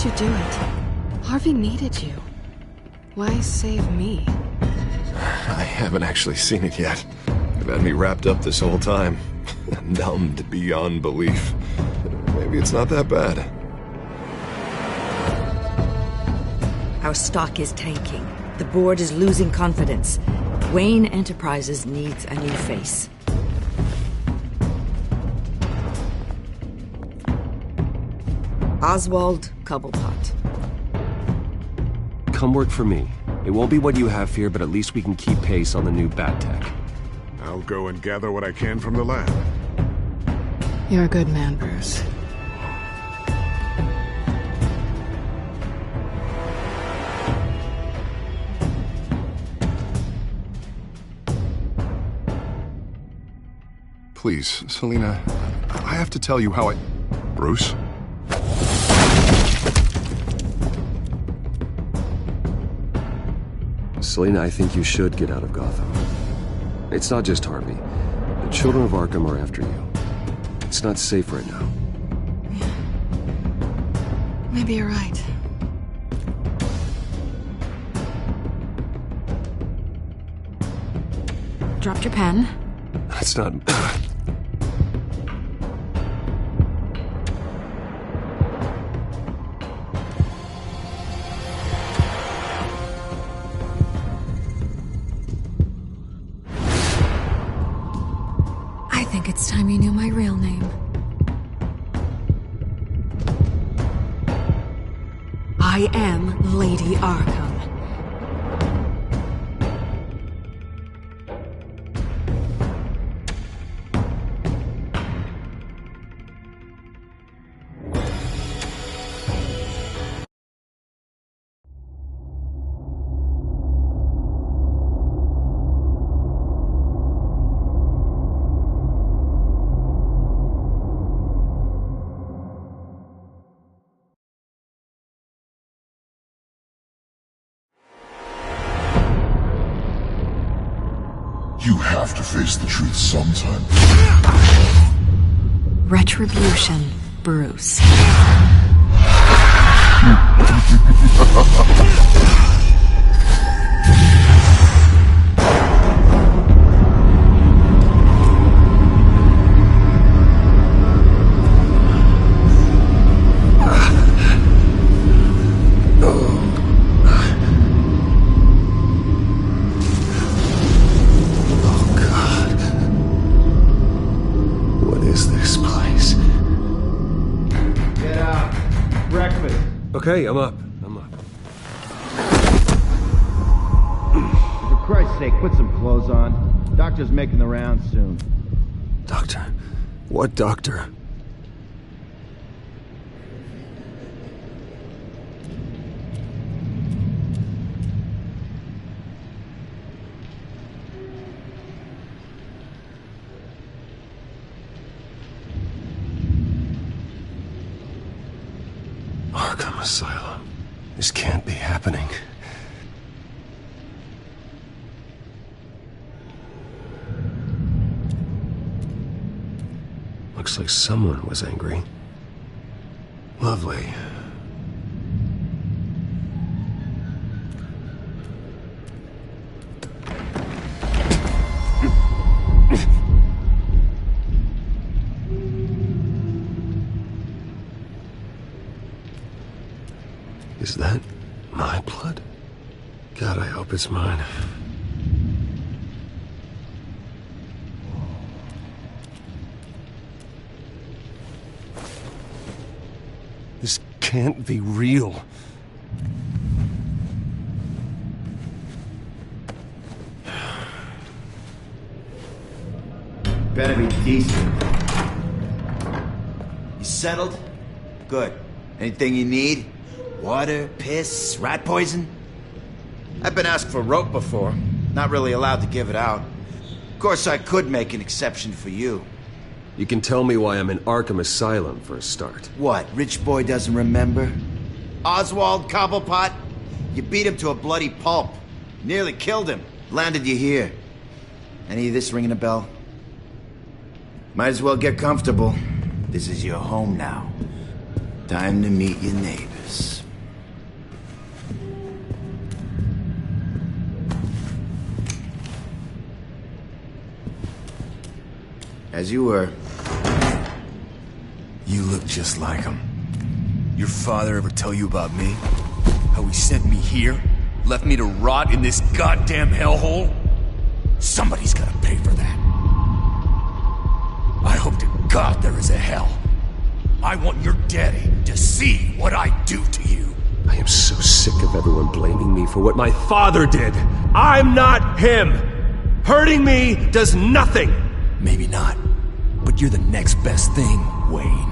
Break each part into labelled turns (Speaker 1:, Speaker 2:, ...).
Speaker 1: you do it? Harvey needed you. Why save me?
Speaker 2: I haven't actually seen it yet. They've had me wrapped up this whole time. Numbed beyond belief. Maybe it's not that bad.
Speaker 3: Our stock is tanking. The board is losing confidence. Wayne Enterprises needs a new face. Oswald Cobblepot.
Speaker 4: Come work for me. It won't be what you have here, but at least we can keep pace on the new bat tech.
Speaker 5: I'll go and gather what I can from the lab.
Speaker 1: You're a good man, Bruce.
Speaker 5: Please, Selina, I have to tell you how I... Bruce?
Speaker 4: Selina, I think you should get out of Gotham. It's not just Harvey. The children of Arkham are after you. It's not safe right now.
Speaker 1: Maybe you're right. Dropped your pen.
Speaker 4: That's not...
Speaker 1: I think it's time you knew my real name. I am Lady Arkham.
Speaker 6: You have to face the truth sometime.
Speaker 1: Retribution, Bruce.
Speaker 4: Okay, I'm up.
Speaker 7: For Christ's sake, put some clothes on. Doctor's making the rounds soon.
Speaker 4: Doctor? What doctor? Arkham Asylum. This can't be happening. Looks like someone was angry. Lovely. Is that my blood? God, I hope it's mine. This can't be real.
Speaker 7: Better be decent. You settled? Good. Anything you need? Water, piss, rat poison? I've been asked for rope before. Not really allowed to give it out. Of course, I could make an exception for you.
Speaker 4: You can tell me why I'm in Arkham Asylum for a start.
Speaker 7: What, rich boy doesn't remember? Oswald Cobblepot? You beat him to a bloody pulp. Nearly killed him. Landed you here. Any of this ringing a bell? Might as well get comfortable. This is your home now. Time to meet your neighbors. this. As you were.
Speaker 8: You look just like him. Your father ever tell you about me? How he sent me here? Left me to rot in this goddamn hellhole? Somebody's gotta pay for that. I hope to God there is a hell. I want your daddy to see what I do to you.
Speaker 4: I am so sick of everyone blaming me for what my father did. I'm not him. Hurting me does nothing.
Speaker 8: Maybe not, but you're the next best thing, Wayne.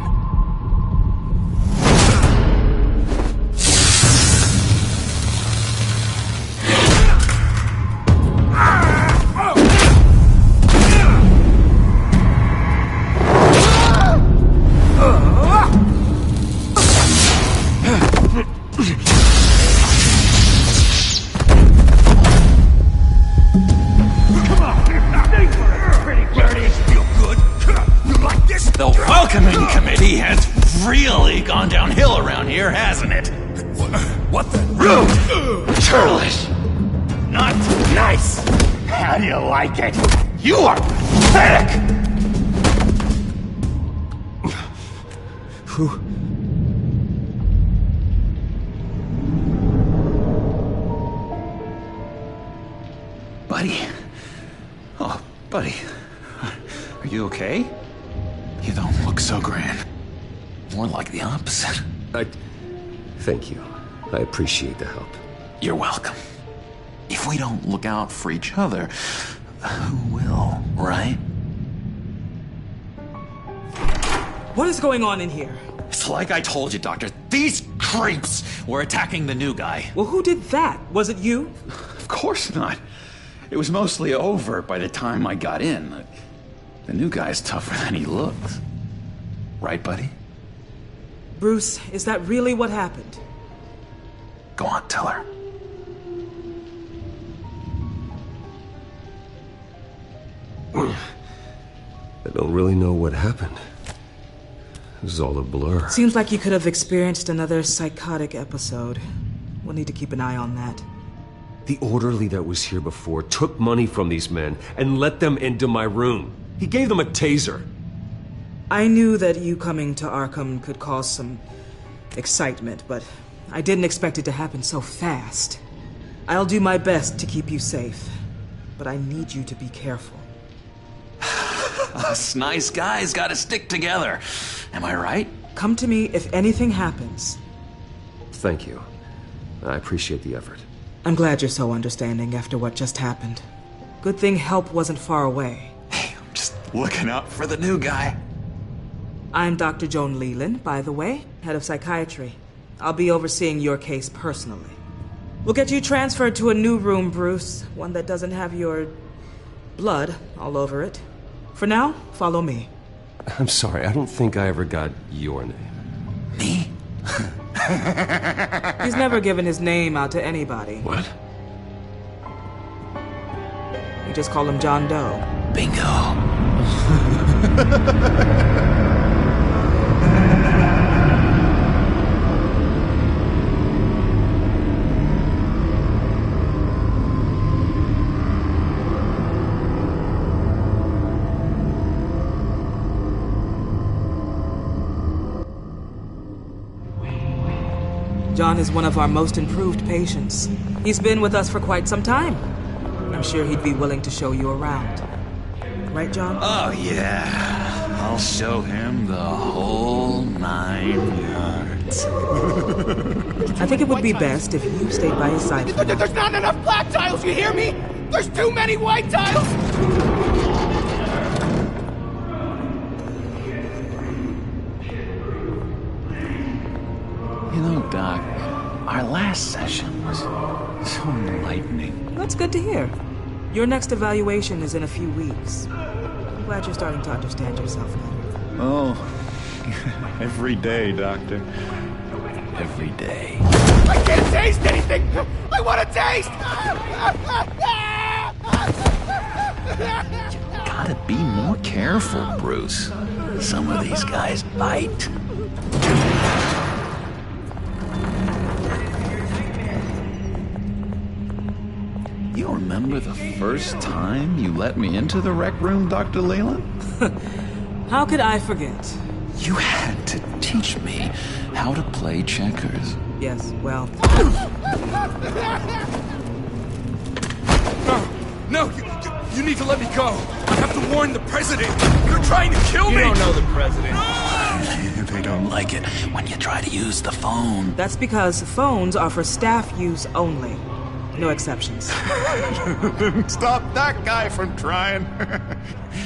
Speaker 9: Hasn't it?
Speaker 8: What the?
Speaker 9: Rude! Churlish! Not nice! How do you like it? You are pathetic!
Speaker 4: Who?
Speaker 9: Buddy? Oh, buddy. Are you okay? You don't look so grand. More like the opposite.
Speaker 4: Thank you. I appreciate the help.
Speaker 9: You're welcome. If we don't look out for each other, who will, right?
Speaker 10: What is going on in here?
Speaker 9: It's like I told you, Doctor. These creeps were attacking the new guy.
Speaker 10: Well, who did that? Was it you?
Speaker 9: Of course not. It was mostly over by the time I got in. The new guy's tougher than he looks. Right, buddy?
Speaker 10: Bruce, is that really what happened?
Speaker 9: Go on, tell her.
Speaker 4: I don't really know what happened. This is all a blur.
Speaker 10: Seems like you could have experienced another psychotic episode. We'll need to keep an eye on that.
Speaker 4: The orderly that was here before took money from these men and let them into my room. He gave them a taser.
Speaker 10: I knew that you coming to Arkham could cause some excitement, but I didn't expect it to happen so fast. I'll do my best to keep you safe, but I need you to be careful.
Speaker 9: Us nice guys gotta stick together. Am I right?
Speaker 10: Come to me if anything happens.
Speaker 4: Thank you. I appreciate the effort.
Speaker 10: I'm glad you're so understanding after what just happened. Good thing help wasn't far away.
Speaker 9: Hey, I'm just looking out for the new guy.
Speaker 10: I'm Dr. Joan Leland, by the way, head of psychiatry. I'll be overseeing your case personally. We'll get you transferred to a new room, Bruce. One that doesn't have your blood all over it. For now, follow me.
Speaker 4: I'm sorry, I don't think I ever got your name.
Speaker 9: Me?
Speaker 10: He's never given his name out to anybody.
Speaker 4: What?
Speaker 10: You just call him John Doe.
Speaker 9: Bingo.
Speaker 10: John is one of our most improved patients. He's been with us for quite some time. I'm sure he'd be willing to show you around. Right, John?
Speaker 9: Oh, yeah. I'll show him the whole 9 yards.
Speaker 10: I think it would be best if you stayed by his side.
Speaker 11: There's not enough black tiles, you hear me? There's too many white tiles!
Speaker 9: You know, Doc, our last session was so enlightening.
Speaker 10: That's good to hear. Your next evaluation is in a few weeks. I'm glad you're starting to understand yourself better.
Speaker 9: Oh, every day, Doctor. Every day.
Speaker 11: I can't taste anything! I want to taste!
Speaker 9: You gotta be more careful, Bruce. Some of these guys bite. remember the first time you let me into the rec room, Dr. Leland?
Speaker 10: How could I forget?
Speaker 9: You had to teach me how to play checkers.
Speaker 10: Yes, well...
Speaker 8: No, you need to let me go. I have to warn the president. They're trying to kill me.
Speaker 11: You don't know the president.
Speaker 9: They don't like it when you try to use the phone.
Speaker 10: That's because phones are for staff use only. No exceptions.
Speaker 9: Stop that guy from trying.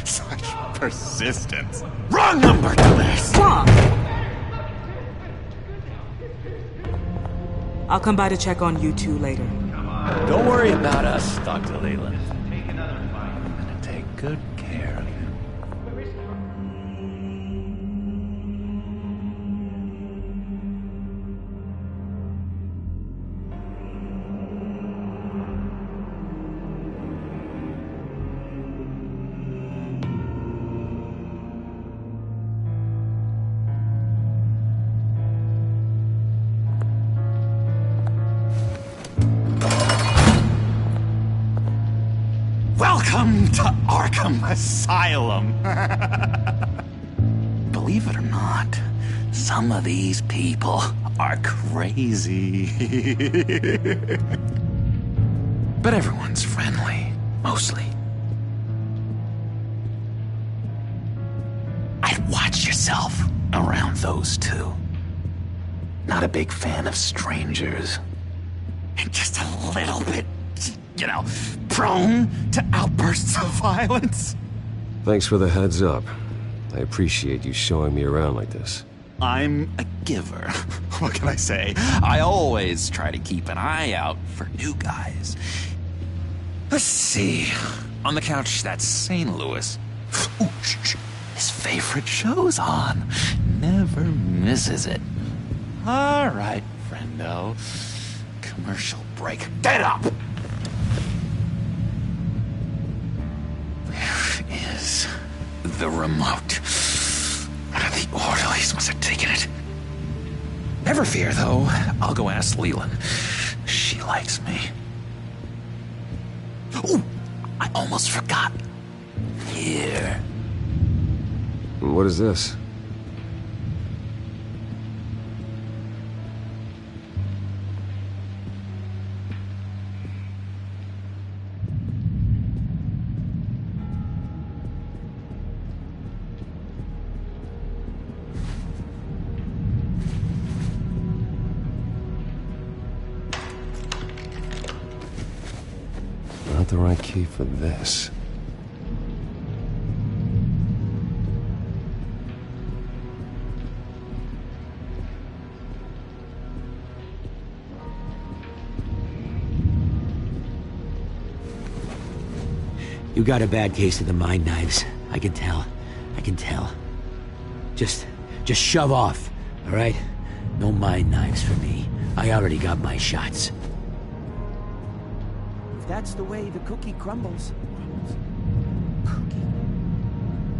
Speaker 9: Such persistence. Wrong number, dumbass.
Speaker 10: Wrong! I'll come by to check on you two later.
Speaker 11: Don't worry about us, Dr. Leland.
Speaker 9: I'm gonna take good care of you. Welcome to Arkham Asylum. Believe it or not, some of these people are crazy. But everyone's friendly, mostly. I'd watch yourself around those two. Not a big fan of strangers. And just a little bit, you know, prone to outbursts of violence.
Speaker 4: Thanks for the heads up. I appreciate you showing me around like this.
Speaker 9: I'm a giver. What can I say? I always try to keep an eye out for new guys. Let's see. On the couch, that's St. Louis. Ooh, his favorite show's on. Never misses it. All right, friendo. Commercial break. Get up! Where is the remote? The orderlies must have taken it. Never fear, though. I'll go ask Leland. She likes me. Ooh, I almost forgot. Here.
Speaker 4: What is this? Not the right key for this.
Speaker 12: You got a bad case of the mind knives. I can tell. I can tell. Just shove off, all right? No mind knives for me. I already got my shots.
Speaker 13: If that's the way the cookie crumbles.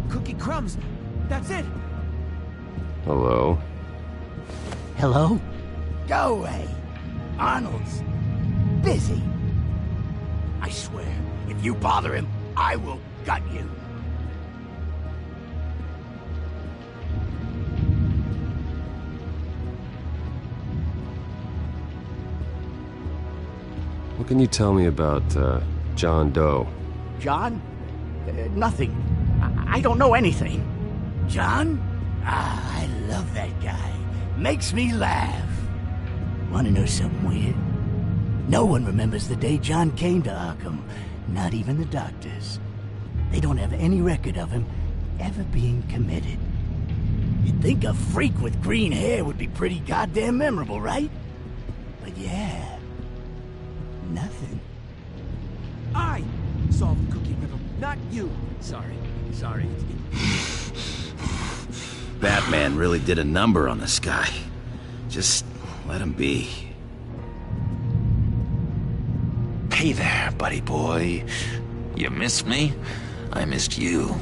Speaker 13: Cookie crumbs. That's it.
Speaker 4: Hello?
Speaker 12: Hello?
Speaker 13: Go away. Arnold's busy. I swear, if you bother him, I will gut you.
Speaker 4: What can you tell me about, John Doe?
Speaker 13: John? Nothing. I don't know anything. John? Ah, I love that guy. Makes me laugh. Wanna know something weird? No one remembers the day John came to Arkham. Not even the doctors. They don't have any record of him ever being committed. You'd think a freak with green hair would be pretty goddamn memorable, right? But yeah, nothing.
Speaker 11: I solved the cookie riddle, not you. Sorry.
Speaker 7: Batman really did a number on this guy. Just let him be.
Speaker 9: Hey there, buddy boy. You missed me? I missed you.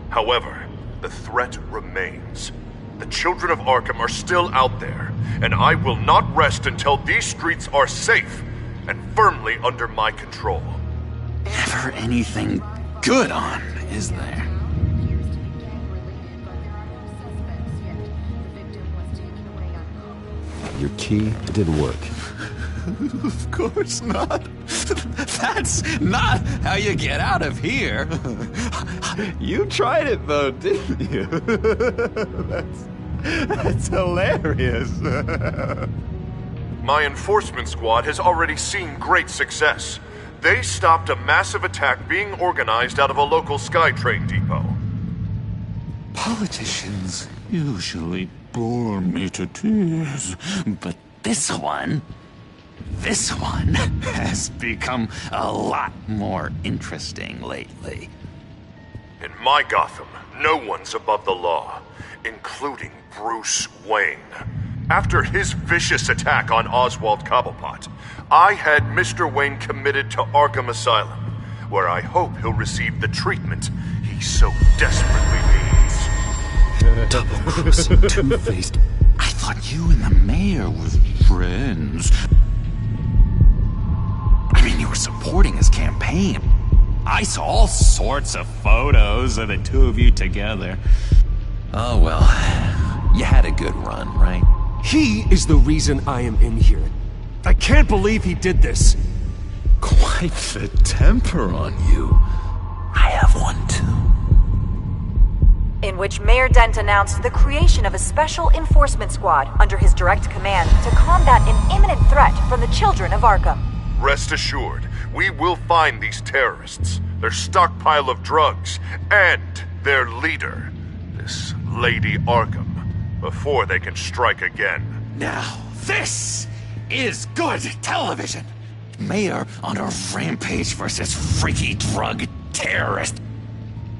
Speaker 14: However, the threat remains.
Speaker 2: The children of Arkham are still out there, and I will not rest until these streets are safe and firmly under my control.
Speaker 9: Never anything good on, is there?
Speaker 4: Your key didn't work.
Speaker 9: Of course not. That's not how you get out of here. You tried it though, didn't you? That's hilarious.
Speaker 2: My enforcement squad has already seen great success. They stopped a massive attack being organized out of a local SkyTrain depot.
Speaker 9: Politicians usually bore me to tears, but this one has become a lot more interesting lately.
Speaker 2: In my Gotham, no one's above the law, including Bruce Wayne. After his vicious attack on Oswald Cobblepot, I had Mr. Wayne committed to Arkham Asylum, where I hope he'll receive the treatment he so desperately needs.
Speaker 4: Double-crossing, two-faced.
Speaker 9: I thought you and the mayor were friends. I mean, you were supporting his campaign. I saw all sorts of photos of the two of you together. Oh well, you had a good run, right?
Speaker 4: He is the reason I am in here. I can't believe he did this.
Speaker 9: Quite the temper on you. I have one too.
Speaker 14: In which Mayor Dent announced the creation of a special enforcement squad under his direct command to combat an imminent threat from the children of Arkham.
Speaker 2: Rest assured, we will find these terrorists, their stockpile of drugs, and their leader, this Lady Arkham, before they can strike again.
Speaker 9: Now, this is good television! Mayor on a rampage versus freaky drug terrorist.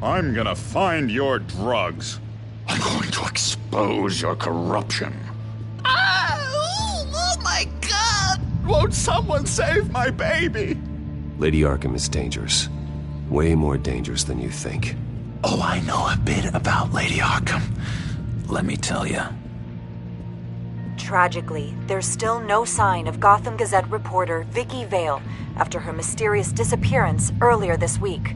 Speaker 15: I'm gonna find your drugs.
Speaker 9: I'm going to expose your corruption. Oh my God! Won't someone save my baby?
Speaker 4: Lady Arkham is dangerous. Way more dangerous than you think.
Speaker 9: Oh, I know a bit about Lady Arkham. Let me tell you.
Speaker 14: Tragically, there's still no sign of Gotham Gazette reporter Vicky Vale after her mysterious disappearance earlier this week.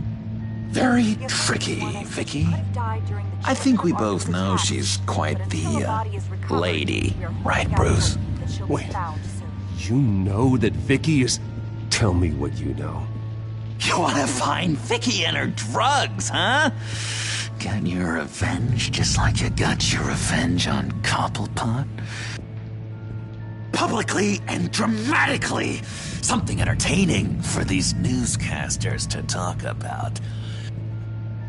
Speaker 9: Very tricky, Vicky. I think we both know she's quite the lady, right, Bruce?
Speaker 4: Wait, you know that Vicky is... Tell me what you know.
Speaker 9: You want to find Vicky and her drugs, huh? Get your revenge just like you got your revenge on Cobblepot? Publicly and dramatically! Something entertaining for these newscasters to talk about.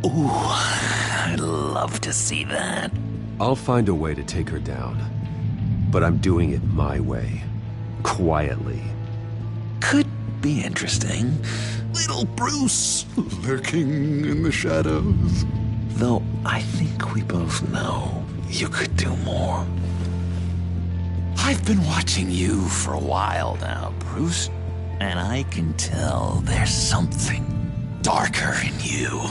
Speaker 9: Ooh, I'd love to see that.
Speaker 4: I'll find a way to take her down. But I'm doing it my way. Quietly.
Speaker 9: Could be interesting. Little Bruce lurking in the shadows. Though I think we both know you could do more. I've been watching you for a while now, Bruce, and I can tell there's something darker in you.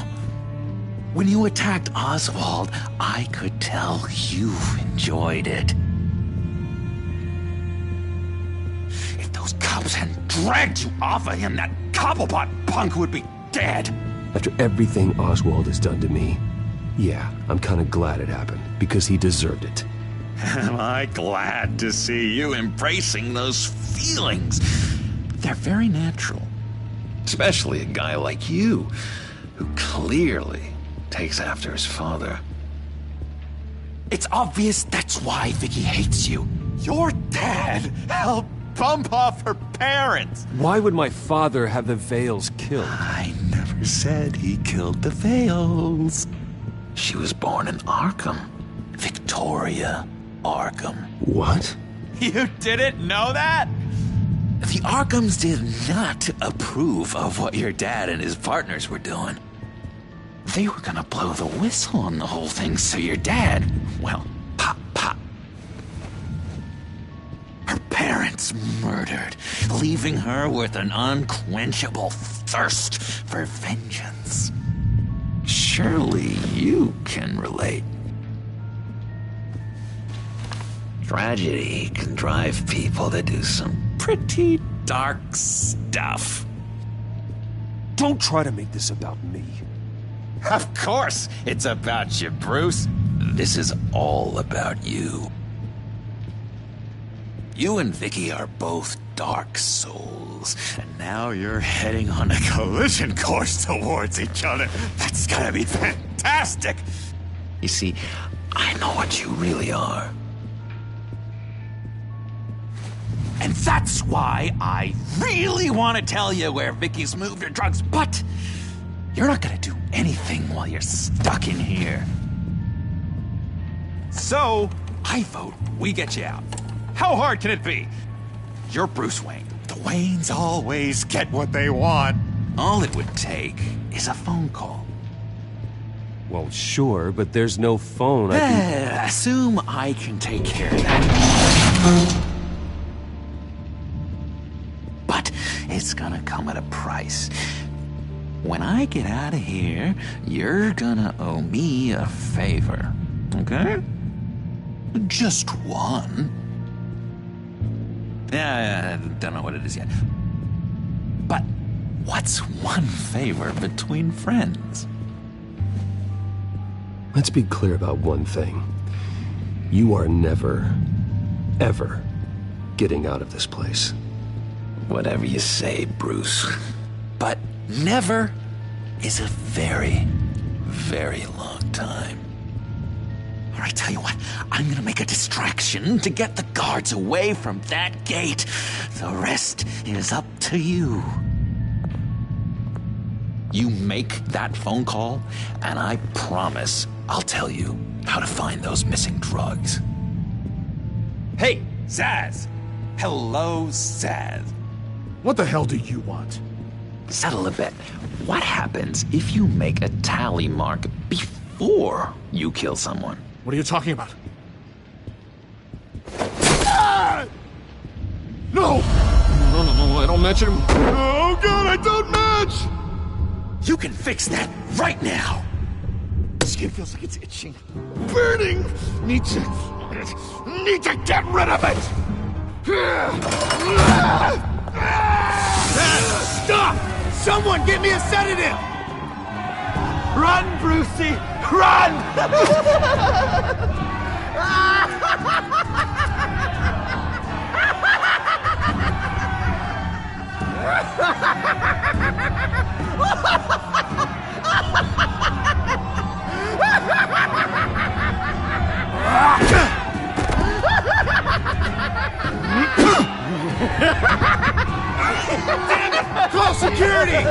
Speaker 9: When you attacked Oswald, I could tell you enjoyed it. If those cops hadn't dragged you off of him, that Cobblepot punk would be dead.
Speaker 4: After everything Oswald has done to me, yeah, I'm kind of glad it happened, because he deserved it.
Speaker 9: Am I glad to see you embracing those feelings? They're very natural. Especially a guy like you, who clearly takes after his father. It's obvious that's why Vicky hates you. Your dad helped bump off her parents.
Speaker 4: Why would my father have the Vales killed?
Speaker 9: I never said he killed the Vales. She was born in Arkham. Victoria Arkham.
Speaker 4: What?
Speaker 9: You didn't know that? The Arkhams did not approve of what your dad and his partners were doing. They were gonna blow the whistle on the whole thing, so your dad, well, pop. Her parents murdered, leaving her with an unquenchable thirst for vengeance. Surely you can relate. Tragedy can drive people to do some pretty dark stuff.
Speaker 16: Don't try to make this about me.
Speaker 9: Of course it's about you, Bruce. This is all about you. You and Vicky are both dark souls, and now you're heading on a collision course towards each other. That's gotta be fantastic! You see, I know what you really are. And that's why I really want to tell you where Vicky's moved her drugs, but you're not gonna do anything while you're stuck in here. So, I vote we get you out. How hard can it be? You're Bruce Wayne. The Waynes always get what they want. All it would take is a phone call.
Speaker 16: Well, sure, but there's no phone.
Speaker 9: Assume I can take care of that. But it's gonna come at a price. When I get out of here, you're gonna owe me a favor. Okay? Just one. Yeah, I don't know what it is yet. But what's one favor between friends?
Speaker 4: Let's be clear about one thing. You are never, ever getting out of this place.
Speaker 9: Whatever you say, Bruce. But never is a very, very long time. All right, tell you what, I'm gonna make a distraction to get the guards away from that gate. The rest is up to you. You make that phone call, and I promise I'll tell you how to find those missing drugs. Hey, Zaz! Hello, Zaz.
Speaker 11: What the hell do you want?
Speaker 9: Settle a bet. What happens if you make a tally mark before you kill someone?
Speaker 11: What are you talking about? Ah! No! No, I don't match him. Oh, God, I don't match!
Speaker 9: You can fix that right now!
Speaker 11: Skin feels like it's itching. Burning! Need to get rid of it! Stop! Someone get me a sedative! Run, Brucey! Run! Damn it! Call security!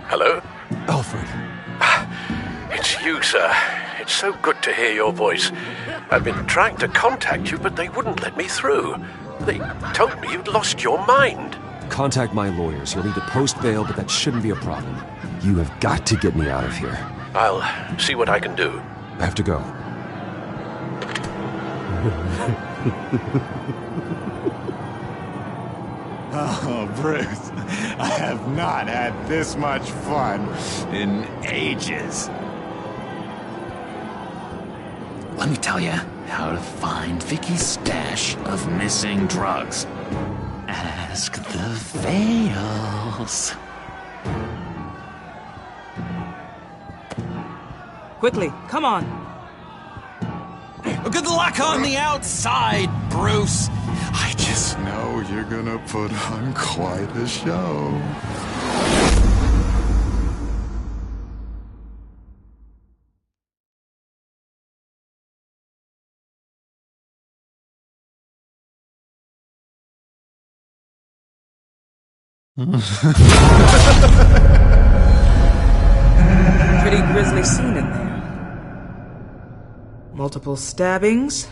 Speaker 2: Hello?
Speaker 16: Alfred.
Speaker 2: It's you, sir. It's so good to hear your voice. I've been trying to contact you, but they wouldn't let me through. They told me you'd lost your mind.
Speaker 4: Contact my lawyers. You'll need to post bail, but that shouldn't be a problem. You have got to get me out of here.
Speaker 2: I'll see what I can do.
Speaker 4: I have to go.
Speaker 8: Oh, Bruce, I have not had this much fun in ages.
Speaker 9: Let me tell you how to find Vicky's stash of missing drugs. Ask the Veils.
Speaker 10: Quickly, come on.
Speaker 9: Good luck on the outside, Bruce.
Speaker 8: I just know you're gonna put on quite a show.
Speaker 10: Pretty grisly scene in there. Multiple stabbings.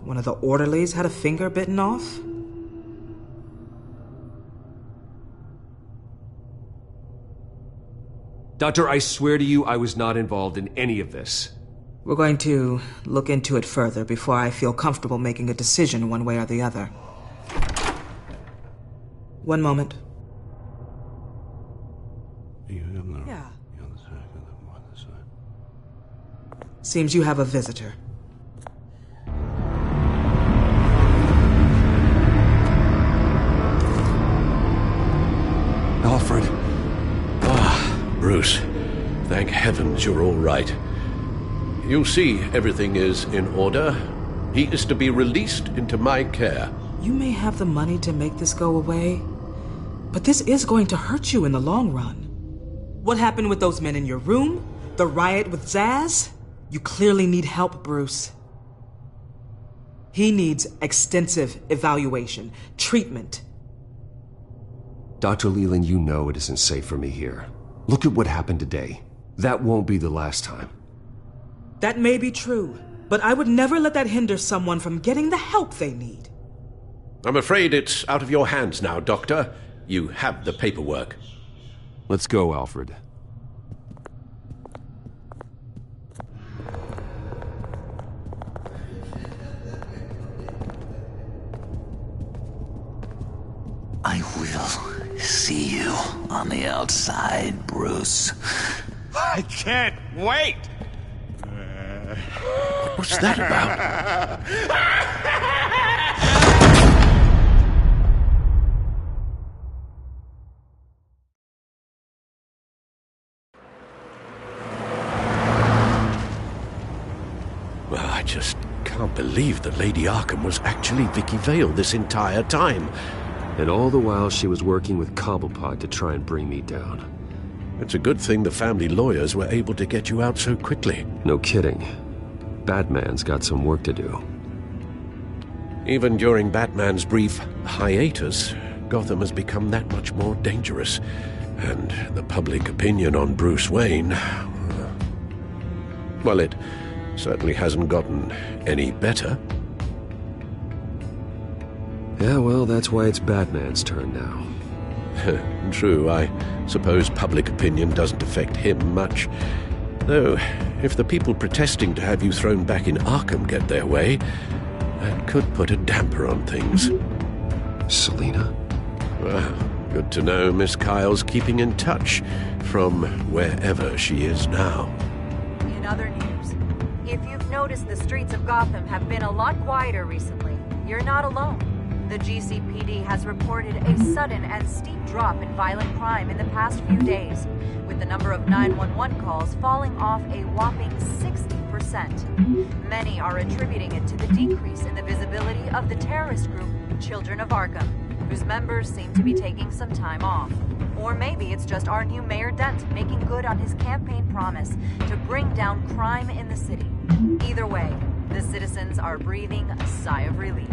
Speaker 10: One of the orderlies had a finger bitten off.
Speaker 4: Doctor, I swear to you I was not involved in any of this.
Speaker 10: We're going to look into it further before I feel comfortable making a decision one way or the other. One moment. Yeah. Seems you have a visitor.
Speaker 17: Alfred. Bruce, thank heavens you're all right. You see, everything is in order. He is to be released into my care.
Speaker 10: You may have the money to make this go away, but this is going to hurt you in the long run. What happened with those men in your room? The riot with Zaz? You clearly need help, Bruce. He needs extensive evaluation, treatment.
Speaker 4: Dr. Leland, you know it isn't safe for me here. Look at what happened today. That won't be the last time.
Speaker 10: That may be true, but I would never let that hinder someone from getting the help they need.
Speaker 17: I'm afraid it's out of your hands now, Doctor. You have the paperwork.
Speaker 4: Let's go, Alfred.
Speaker 9: I will see you on the outside, Bruce.
Speaker 11: I can't wait!
Speaker 17: What's that about? Well, I just can't believe that Lady Arkham was actually Vicky Vale this entire time.
Speaker 4: And all the while she was working with Cobblepot to try and bring me down.
Speaker 17: It's a good thing the family lawyers were able to get you out so quickly.
Speaker 4: No kidding. Batman's got some work to do.
Speaker 17: Even during Batman's brief hiatus, Gotham has become that much more dangerous. And the public opinion on Bruce Wayne... well, it certainly hasn't gotten any better.
Speaker 4: Yeah, well, that's why it's Batman's turn now.
Speaker 17: True, I suppose public opinion doesn't affect him much. Though, if the people protesting to have you thrown back in Arkham get their way, that could put a damper on things.
Speaker 4: Selina?
Speaker 17: Well, good to know Miss Kyle's keeping in touch from wherever she is now.
Speaker 14: In other news, if you've noticed the streets of Gotham have been a lot quieter recently, you're not alone. The GCPD has reported a sudden and steep drop in violent crime in the past few days, with the number of 911 calls falling off a whopping 60%. Many are attributing it to the decrease in the visibility of the terrorist group Children of Arkham, whose members seem to be taking some time off. Or maybe it's just our new Mayor Dent making good on his campaign promise to bring down crime in the city. Either way, the citizens are breathing a sigh of relief.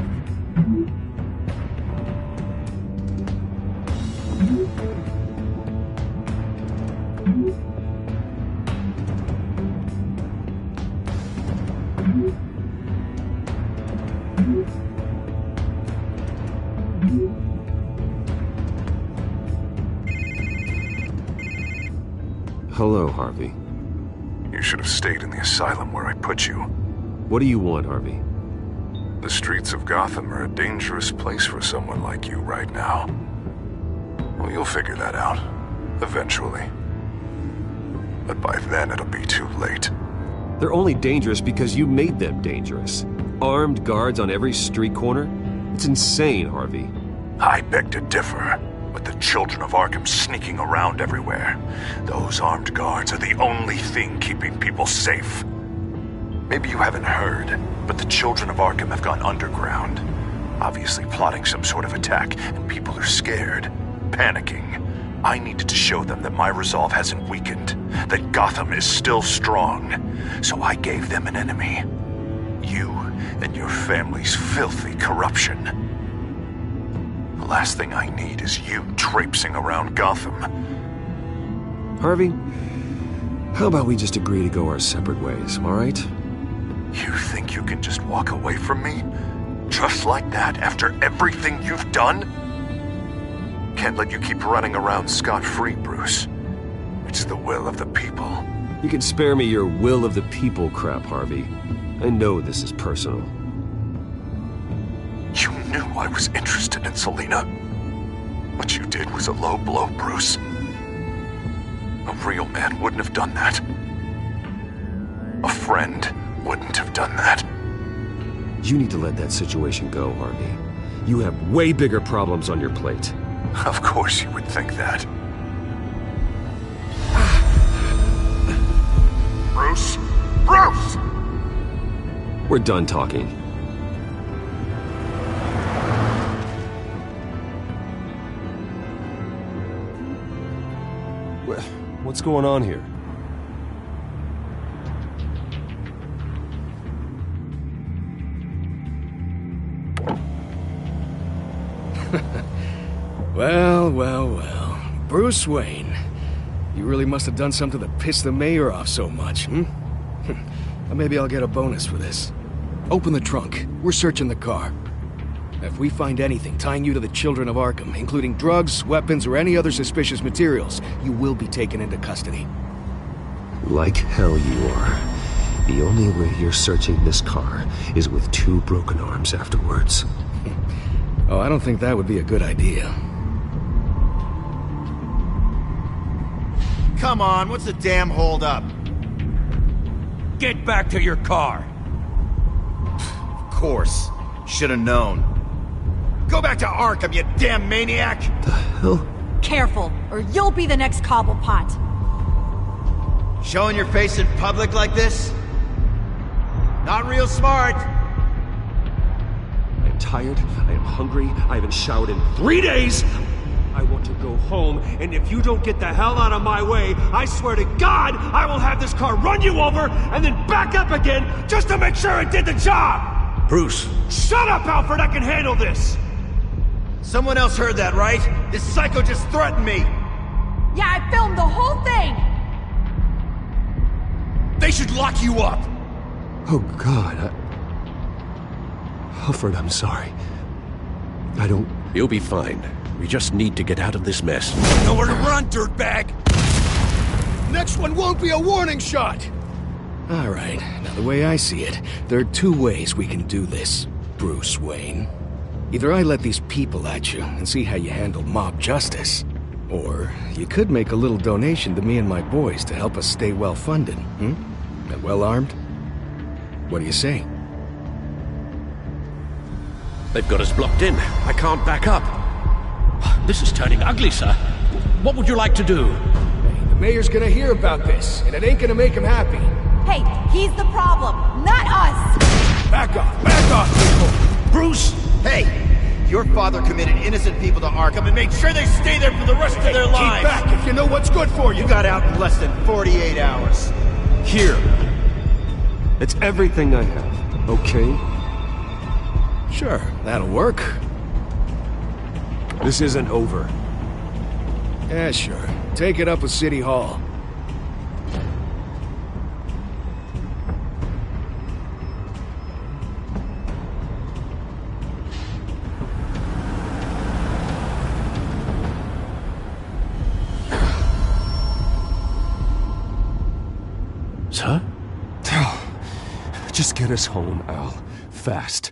Speaker 4: Hello, Harvey.
Speaker 2: You should have stayed in the asylum where I put you.
Speaker 4: What do you want, Harvey?
Speaker 2: The streets of Gotham are a dangerous place for someone like you right now. Well, you'll figure that out, eventually. But by then it'll be too late.
Speaker 4: They're only dangerous because you made them dangerous. Armed guards on every street corner? It's insane, Harvey.
Speaker 2: I beg to differ, with the Children of Arkham sneaking around everywhere. Those armed guards are the only thing keeping people safe. Maybe you haven't heard, but the Children of Arkham have gone underground. Obviously plotting some sort of attack, and people are scared, panicking. I needed to show them that my resolve hasn't weakened, that Gotham is still strong. So I gave them an enemy. You and your family's filthy corruption. last thing I need is you traipsing around Gotham.
Speaker 4: Harvey, how about we just agree to go our separate ways, all right?
Speaker 2: You think you can just walk away from me? Just like that, after everything you've done? Can't let you keep running around scot-free, Bruce. It's the will of the people.
Speaker 4: You can spare me your will of the people crap, Harvey. I know this is personal.
Speaker 2: You knew I was interested in Selina. What you did was a low blow, Bruce. A real man wouldn't have done that. A friend wouldn't have done that.
Speaker 4: You need to let that situation go, Harvey. You have way bigger problems on your plate.
Speaker 2: Of course you would think that. Bruce? Bruce!
Speaker 4: We're done talking. What's going on here?
Speaker 18: Well. Bruce Wayne. You really must have done something to piss the mayor off so much, hmm? Maybe I'll get a bonus for this. Open the trunk. We're searching the car. If we find anything tying you to the children of Arkham, including drugs, weapons, or any other suspicious materials, you will be taken into custody.
Speaker 4: Like hell you are. The only way you're searching this car is with 2 broken arms afterwards.
Speaker 18: Oh, I don't think that would be a good idea.
Speaker 7: Come on, what's the damn hold-up?
Speaker 8: Get back to your car!
Speaker 7: Of course. Should've known. Go back to Arkham, you damn maniac!
Speaker 4: The hell?
Speaker 14: Careful, or you'll be the next Cobblepot.
Speaker 7: Showing your face in public like this? Not real smart.
Speaker 4: I am tired, I am hungry, I haven't showered in 3 days! I want to go home, and if you don't get the hell out of my way, I swear to God, I will have this car run you over, and then back up again, just to make sure it did the job!
Speaker 8: Bruce!
Speaker 4: Shut up, Alfred, I can handle this!
Speaker 7: Someone else heard that, right? This psycho just threatened me!
Speaker 14: Yeah, I filmed the whole thing!
Speaker 8: They should lock you up!
Speaker 4: Oh, God, Alfred, I'm sorry. I don't...
Speaker 17: You'll be fine. We just need to get out of this mess.
Speaker 8: Nowhere to run, dirtbag!
Speaker 18: Next one won't be a warning shot! Alright, now the way I see it, there are 2 ways we can do this, Bruce Wayne. Either I let these people at you and see how you handle mob justice, or you could make a little donation to me and my boys to help us stay well-funded, and well-armed? What do you say?
Speaker 17: They've got us blocked in. I can't back up.
Speaker 8: This is turning ugly, sir. What would you like to do?
Speaker 18: Hey, the mayor's gonna hear about this, and it ain't gonna make him happy.
Speaker 14: Hey, he's the problem, not us!
Speaker 18: Back off, people!
Speaker 8: Bruce!
Speaker 7: Hey! Your father committed innocent people to Arkham and made sure they stay there for the rest of their lives!
Speaker 18: Keep back if you know what's good for you!
Speaker 7: You got out in less than 48 hours.
Speaker 4: Here. It's everything I have, okay?
Speaker 18: Sure, that'll work.
Speaker 4: This isn't over.
Speaker 18: Yeah, sure. Take it up with City Hall.
Speaker 17: Sir?
Speaker 4: Just get us home, Al. Fast.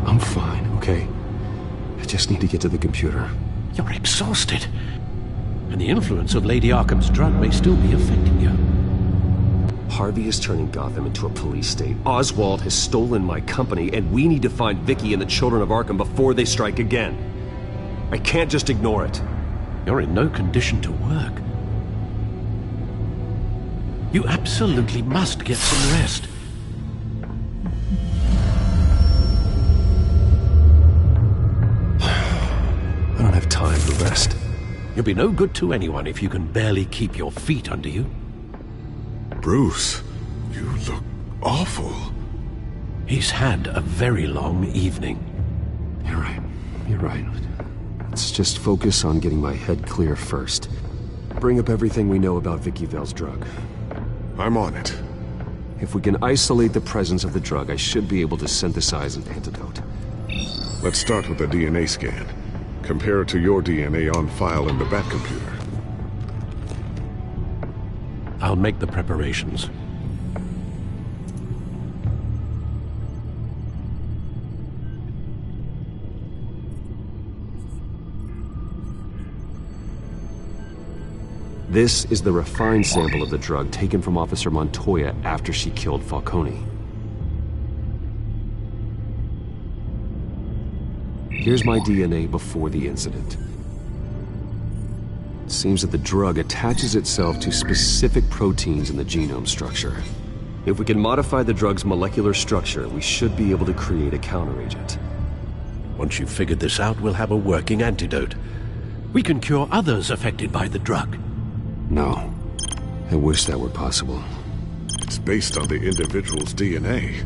Speaker 4: I'm fine, okay? I just need to get to the computer.
Speaker 17: You're exhausted. And the influence of Lady Arkham's drug may still be affecting you.
Speaker 4: Harvey is turning Gotham into a police state. Oswald has stolen my company, and we need to find Vicky and the children of Arkham before they strike again. I can't just ignore it.
Speaker 17: You're in no condition to work. You absolutely must get some rest.
Speaker 18: I don't have time for rest.
Speaker 17: You'll be no good to anyone if you can barely keep your feet under you.
Speaker 5: Bruce, you look awful.
Speaker 17: He's had a very long evening.
Speaker 18: You're right. You're right. Let's just focus on getting my head clear first. Bring up everything we know about Vicky Vale's drug.
Speaker 5: I'm on it.
Speaker 18: If we can isolate the presence of the drug, I should be able to synthesize an antidote.
Speaker 5: Let's start with a DNA scan. Compare it to your DNA on file in the Bat computer.
Speaker 17: I'll make the preparations.
Speaker 18: This is the refined sample of the drug taken from Officer Montoya after she killed Falcone. Here's my DNA before the incident. It seems that the drug attaches itself to specific proteins in the genome structure. If we can modify the drug's molecular structure, we should be able to create a counteragent.
Speaker 17: Once you've figured this out, we'll have a working antidote. We can cure others affected by the drug.
Speaker 18: No. I wish that were possible.
Speaker 5: It's based on the individual's DNA.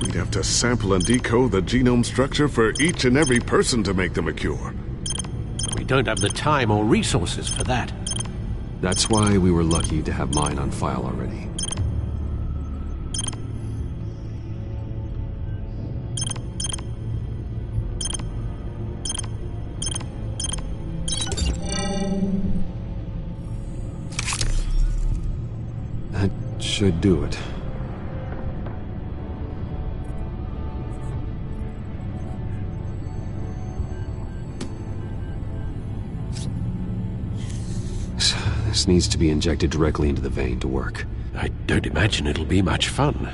Speaker 5: We'd have to sample and decode the genome structure for each and every person to make them a cure.
Speaker 17: We don't have the time or resources for that.
Speaker 18: That's why we were lucky to have mine on file already. That should do it. This needs to be injected directly into the vein to work.
Speaker 17: I don't imagine it'll be much fun.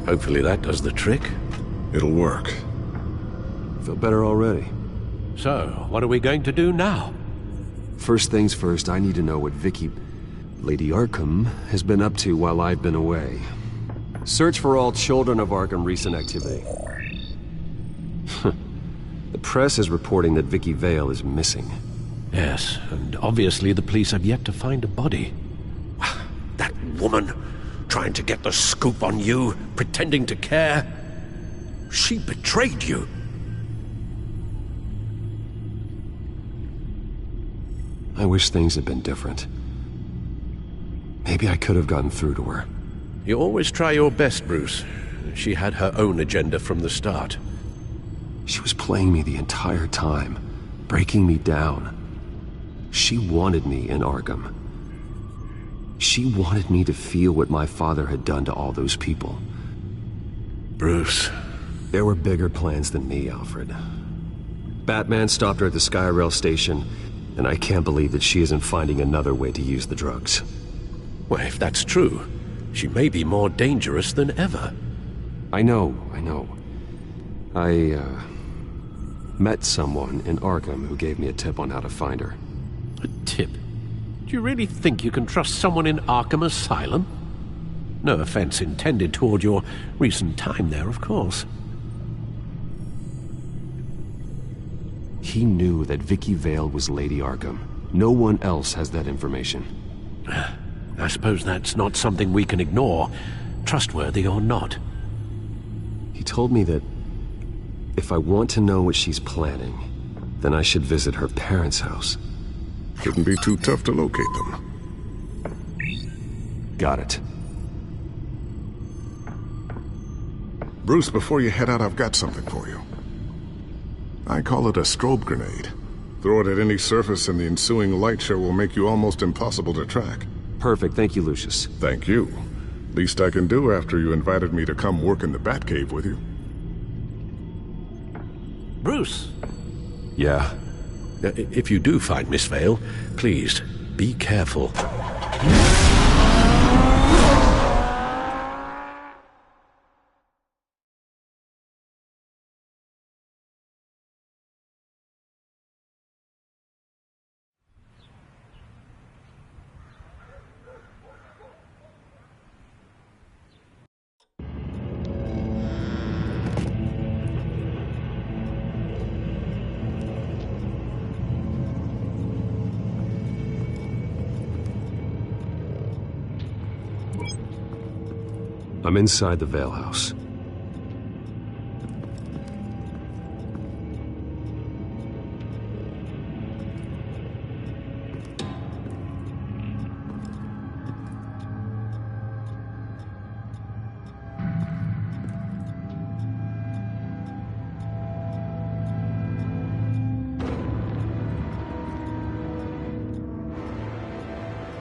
Speaker 17: Hopefully that does the trick.
Speaker 5: It'll work.
Speaker 18: Feel better already.
Speaker 17: So, what are we going to do now?
Speaker 18: First things first, I need to know what Lady Arkham, has been up to while I've been away. Search for all children of Arkham recent activity. The press is reporting that Vicky Vale is missing.
Speaker 17: Yes, and obviously the police have yet to find a body. That woman, trying to get the scoop on you, pretending to care. She betrayed you.
Speaker 18: I wish things had been different. Maybe I could have gotten through to her.
Speaker 17: You always try your best, Bruce. She had her own agenda from the start.
Speaker 18: She was playing me the entire time, breaking me down. She wanted me in Arkham. She wanted me to feel what my father had done to all those people.
Speaker 17: Bruce.
Speaker 18: There were bigger plans than me, Alfred. Batman stopped her at the Skyrail station, and I can't believe that she isn't finding another way to use the drugs.
Speaker 17: Well, if that's true, she may be more dangerous than ever.
Speaker 18: I know. I met someone in Arkham who gave me a tip on how to find her.
Speaker 17: A tip? Do you really think you can trust someone in Arkham Asylum? No offense intended toward your recent time there, of course.
Speaker 18: He knew that Vicky Vale was Lady Arkham. No one else has that information.
Speaker 17: I suppose that's not something we can ignore, trustworthy or not.
Speaker 18: He told me that if I want to know what she's planning, then I should visit her parents' house.
Speaker 5: Shouldn't be too tough to locate them.
Speaker 18: Got it.
Speaker 5: Bruce, before you head out, I've got something for you. I call it a strobe grenade. Throw it at any surface and the ensuing light show will make you almost impossible to track.
Speaker 16: Perfect, thank you, Lucius.
Speaker 5: Thank you. Least I can do after you invited me to come work in the Batcave with you.
Speaker 13: Bruce.
Speaker 17: Yeah? If you do find Miss Vale, please, be careful.
Speaker 16: I'm inside the Vale House.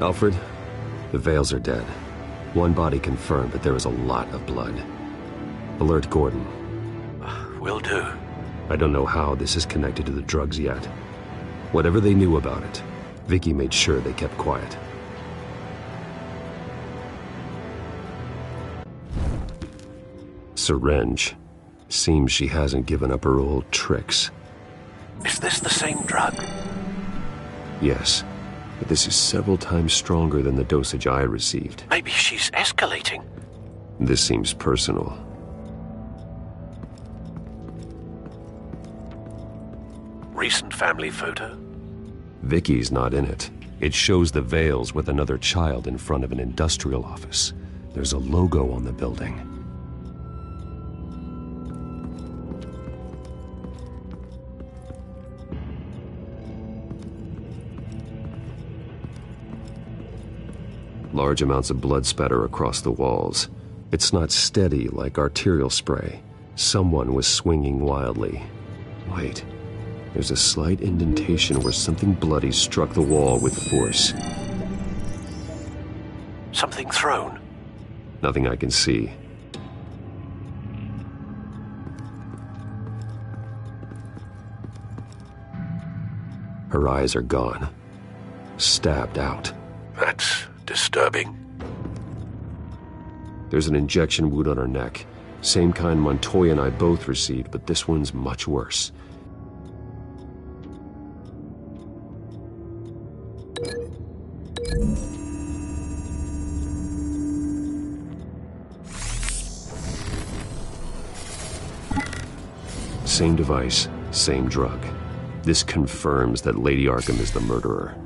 Speaker 16: Alfred, the Vales are dead. One body confirmed, but there is a lot of blood. Alert Gordon.
Speaker 17: Will do.
Speaker 16: I don't know how this is connected to the drugs yet. Whatever they knew about it, Vicky made sure they kept quiet. Syringe. Seems she hasn't given up her old tricks.
Speaker 17: Is this the same drug?
Speaker 16: Yes, but this is several times stronger than the dosage I received.
Speaker 17: Maybe she's escalating.
Speaker 16: This seems personal.
Speaker 17: Recent family photo?
Speaker 16: Vicky's not in it. It shows the Vales with another child in front of an industrial office. There's a logo on the building. Large amounts of blood spatter across the walls. It's not steady like arterial spray. Someone was swinging wildly. Wait, there's a slight indentation where something bloody struck the wall with force.
Speaker 17: Something thrown?
Speaker 16: Nothing I can see. Her eyes are gone. Stabbed out.
Speaker 17: That's disturbing.
Speaker 16: There's an injection wound on her neck. Same kind Montoya and I both received, but this one's much worse. Same device, same drug. This confirms that Lady Arkham is the murderer.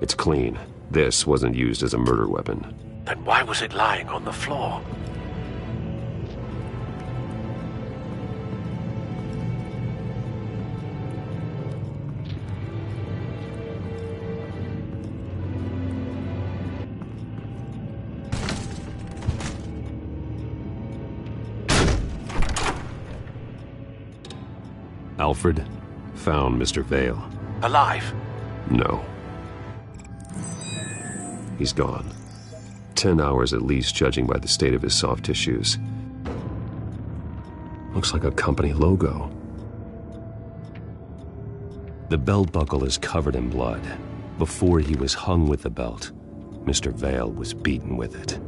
Speaker 16: It's clean. This wasn't used as a murder weapon.
Speaker 17: Then why was it lying on the floor?
Speaker 16: Alfred found Mr. Vale.
Speaker 17: Alive?
Speaker 16: No. He's gone. 10 hours at least, judging by the state of his soft tissues. Looks like a company logo. The belt buckle is covered in blood. Before he was hung with the belt, Mr. Vale was beaten with it.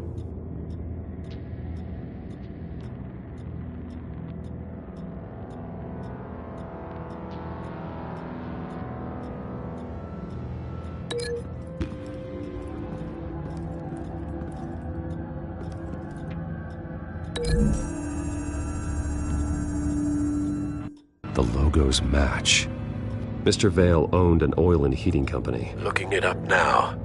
Speaker 16: The logos match. Mr. Vale owned an oil and heating company.
Speaker 17: Looking it up now.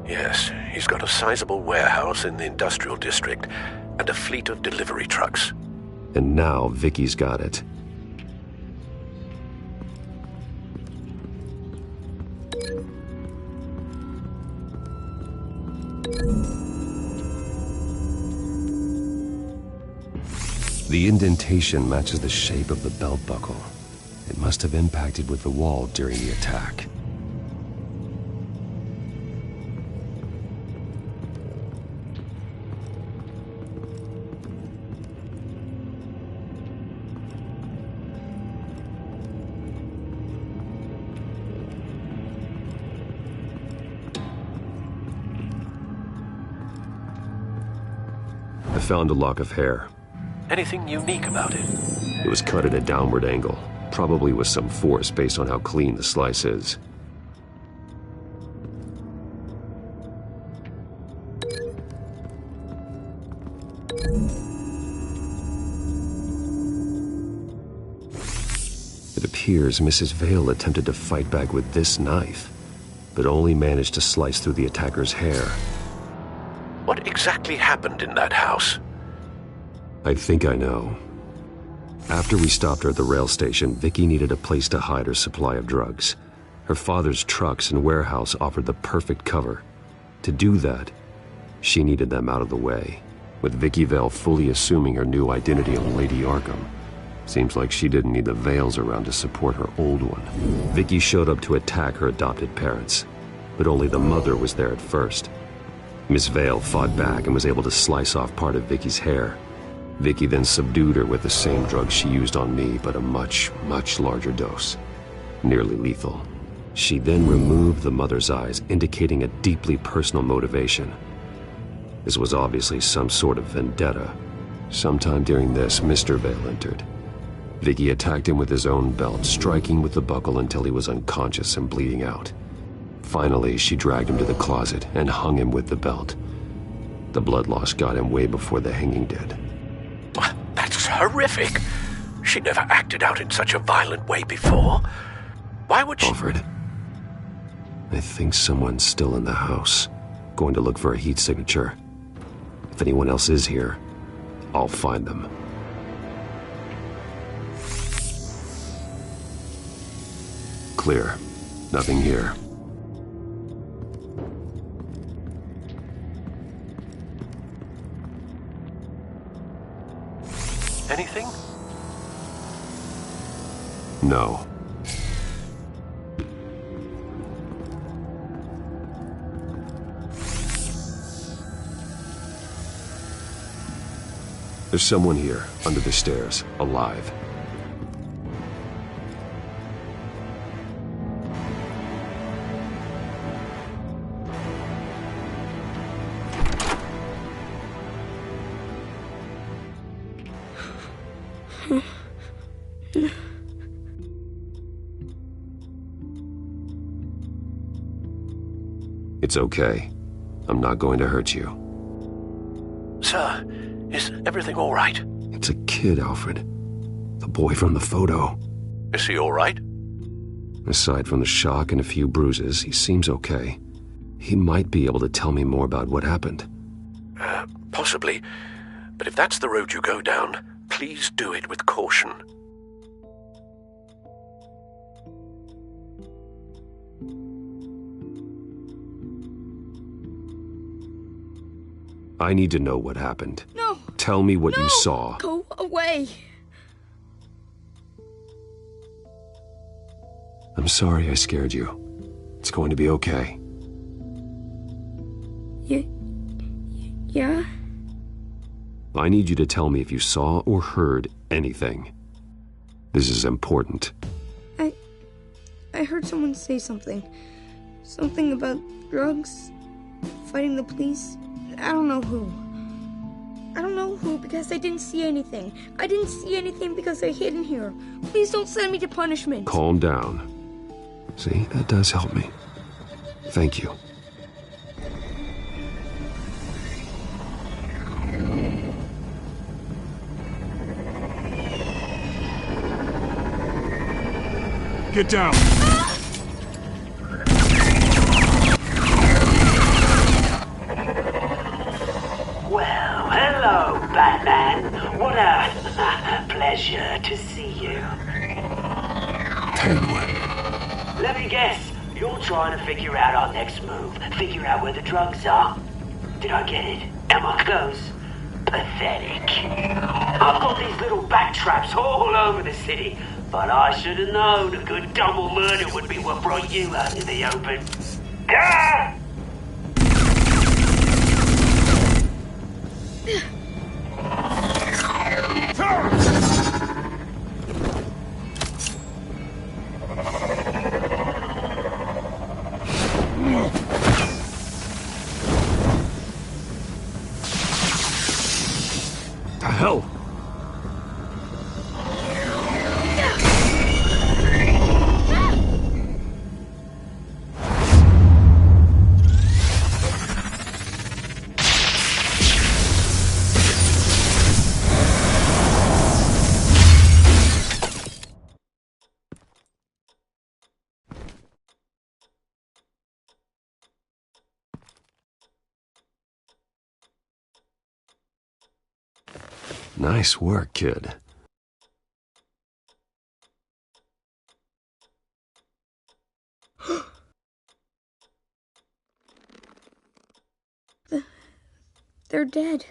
Speaker 17: Yes, he's got a sizable warehouse in the industrial district and a fleet of delivery trucks.
Speaker 16: And now Vicky's got it. The indentation matches the shape of the belt buckle. It must have impacted with the wall during the attack. I found a lock of hair.
Speaker 17: Anything unique about it?
Speaker 16: It was cut at a downward angle, probably with some force based on how clean the slice is. It appears Mrs. Vale attempted to fight back with this knife, but only managed to slice through the attacker's hair.
Speaker 17: What exactly happened in that house?
Speaker 16: I think I know. After we stopped her at the rail station, Vicky needed a place to hide her supply of drugs. Her father's trucks and warehouse offered the perfect cover. To do that, she needed them out of the way, with Vicky Vale fully assuming her new identity of Lady Arkham. Seems like she didn't need the Vales around to support her old one. Vicky showed up to attack her adopted parents, but only the mother was there at first. Miss Vale fought back and was able to slice off part of Vicky's hair. Vicky then subdued her with the same drug she used on me, but a much, much larger dose. Nearly lethal. She then removed the mother's eyes, indicating a deeply personal motivation. This was obviously some sort of vendetta. Sometime during this, Mr. Vale entered. Vicky attacked him with his own belt, striking with the buckle until he was unconscious and bleeding out. Finally, she dragged him to the closet and hung him with the belt. The blood loss got him way before the hanging did.
Speaker 17: That's horrific. She never acted out in such a violent way before. Why would she...
Speaker 16: Alfred, I think someone's still in the house, going to look for a heat signature. If anyone else is here, I'll find them. Clear. Nothing here.
Speaker 17: Anything?
Speaker 16: No. There's someone here, under the stairs, alive. It's okay. I'm not going to hurt you.
Speaker 17: Sir, is everything all right?
Speaker 16: It's a kid, Alfred. The boy from the photo.
Speaker 17: Is he all right?
Speaker 16: Aside from the shock and a few bruises, he seems okay. He might be able to tell me more about what happened.
Speaker 17: Possibly. But if that's the road you go down, please do it with caution.
Speaker 16: I need to know what happened.
Speaker 19: No!
Speaker 16: Tell me what you saw.
Speaker 19: Go away!
Speaker 16: I'm sorry I scared you. It's going to be okay.
Speaker 19: Yeah?
Speaker 16: I need you to tell me if you saw or heard anything. This is important.
Speaker 19: I heard someone say something. Something about drugs, fighting the police. I don't know who. I don't know who because I didn't see anything. I didn't see anything because I hid in here. Please don't send me to punishment.
Speaker 16: Calm down. See, that does help me. Thank you.
Speaker 5: Get down!
Speaker 20: Well, hello, Batman. What a pleasure to see you.
Speaker 17: Penguin.
Speaker 20: Let me guess. You're trying to figure out our next move. Figure out where the drugs are. Did I get it? Am I close? Pathetic. I've got these little bat traps all over the city, but I should have known a good double murder would be what brought you out in the open. Ah!
Speaker 17: The hell?
Speaker 16: Nice work, kid.
Speaker 19: They're dead.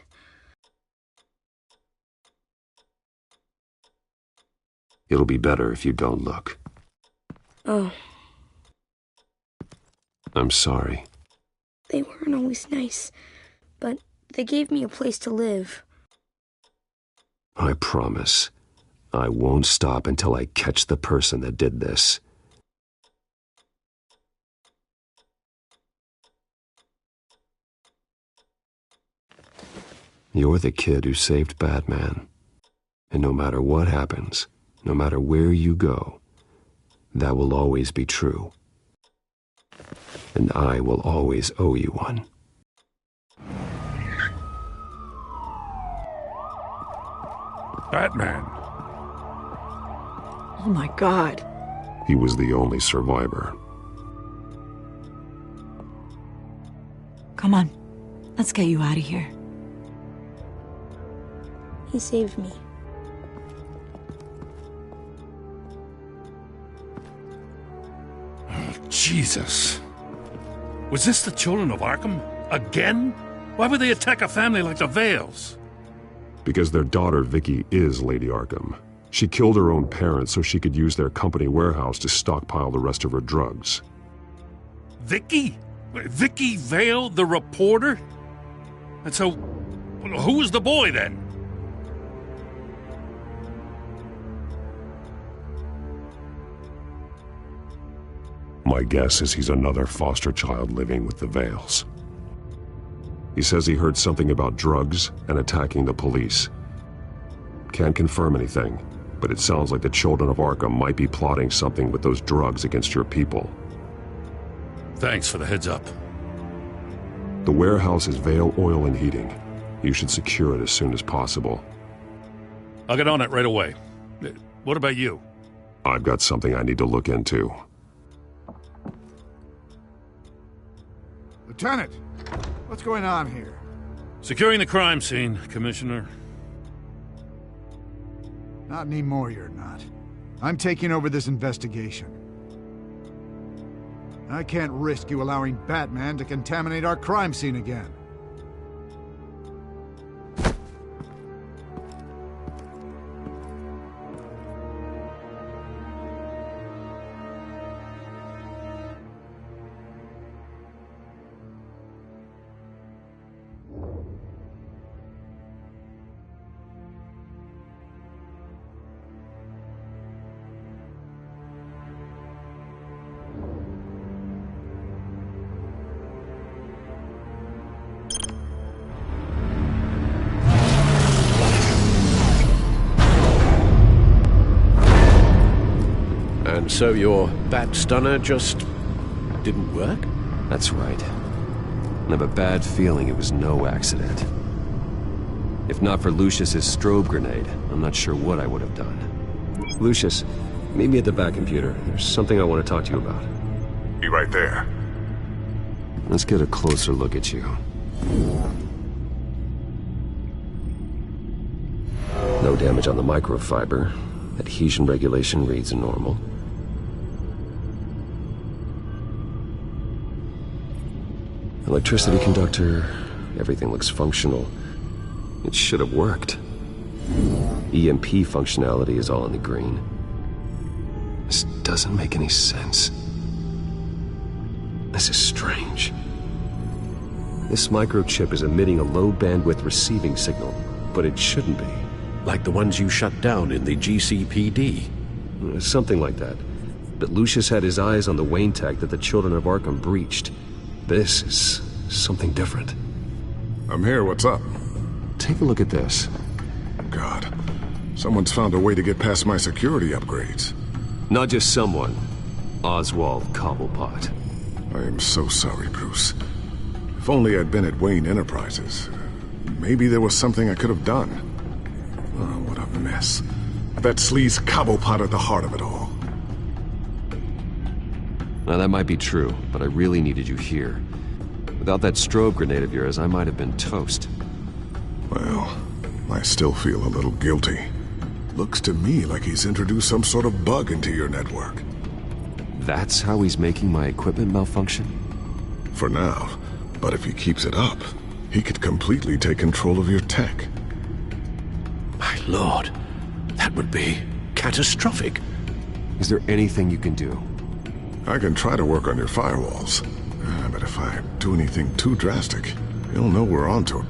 Speaker 16: It'll be better if you don't look.
Speaker 19: Oh.
Speaker 16: I'm sorry.
Speaker 19: They weren't always nice, but they gave me a place to live.
Speaker 16: I promise, I won't stop until I catch the person that did this. You're the kid who saved Batman. And no matter what happens, no matter where you go, that will always be true. And I will always owe you one.
Speaker 17: Batman.
Speaker 3: Oh my God.
Speaker 16: He was the only survivor.
Speaker 3: Come on, let's get you out of here.
Speaker 19: He saved me.
Speaker 15: Oh, Jesus. Was this the children of Arkham? Again? Why would they attack a family like the Vales?
Speaker 5: Because their daughter, Vicky, is Lady Arkham. She killed her own parents so she could use their company warehouse to stockpile the rest of her drugs.
Speaker 15: Vicky? Vicky Vale, the reporter? And so, who was the boy then?
Speaker 5: My guess is he's another foster child living with the Vales. He says he heard something about drugs and attacking the police. Can't confirm anything, but it sounds like the children of Arkham might be plotting something with those drugs against your people.
Speaker 15: Thanks for the heads up.
Speaker 5: The warehouse is Vale Oil and Heating. You should secure it as soon as possible.
Speaker 15: I'll get on it right away. What about you?
Speaker 5: I've got something I need to look into.
Speaker 11: Lieutenant, what's going on here?
Speaker 15: Securing the crime scene, Commissioner.
Speaker 11: Not anymore, you're not. I'm taking over this investigation. I can't risk you allowing Batman to contaminate our crime scene again.
Speaker 17: And so your bat stunner just didn't work?
Speaker 16: That's right. I have a bad feeling it was no accident. If not for Lucius's strobe grenade, I'm not sure what I would have done. Lucius, Meet me at the back computer. There's something I want to talk to you about.
Speaker 2: Be right there.
Speaker 16: Let's get a closer look at you. No damage on the microfiber. Adhesion regulation reads normal. Electricity conductor, everything looks functional. It should have worked. EMP functionality is all in the green. This doesn't make any sense. This is strange. This microchip is emitting a low bandwidth receiving signal, but it shouldn't be.
Speaker 17: Like the ones you shut down in the GCPD.
Speaker 16: Something like that. But Lucius had his eyes on the Wayne tech that the Children of Arkham breached. This is something different.
Speaker 6: I'm here, what's up?
Speaker 16: Take a look at this.
Speaker 6: God, someone's found a way to get past my security upgrades.
Speaker 16: Not just someone. Oswald Cobblepot.
Speaker 6: I am so sorry, Bruce. If only I'd been at Wayne Enterprises. Maybe there was something I could have done. Oh, what a mess. That sleaze Cobblepot at the heart of it all.
Speaker 16: Now that might be true, but I really needed you here. Without that strobe grenade of yours, I might have been toast.
Speaker 6: Well, I still feel a little guilty. Looks to me like he's introduced some sort of bug into your network.
Speaker 16: That's how he's making my equipment malfunction?
Speaker 6: For now. But if he keeps it up, he could completely take control of your tech.
Speaker 17: My lord, that would be catastrophic.
Speaker 16: Is there anything you can do?
Speaker 6: I can try to work on your firewalls. But if I do anything too drastic, he'll know we're onto him.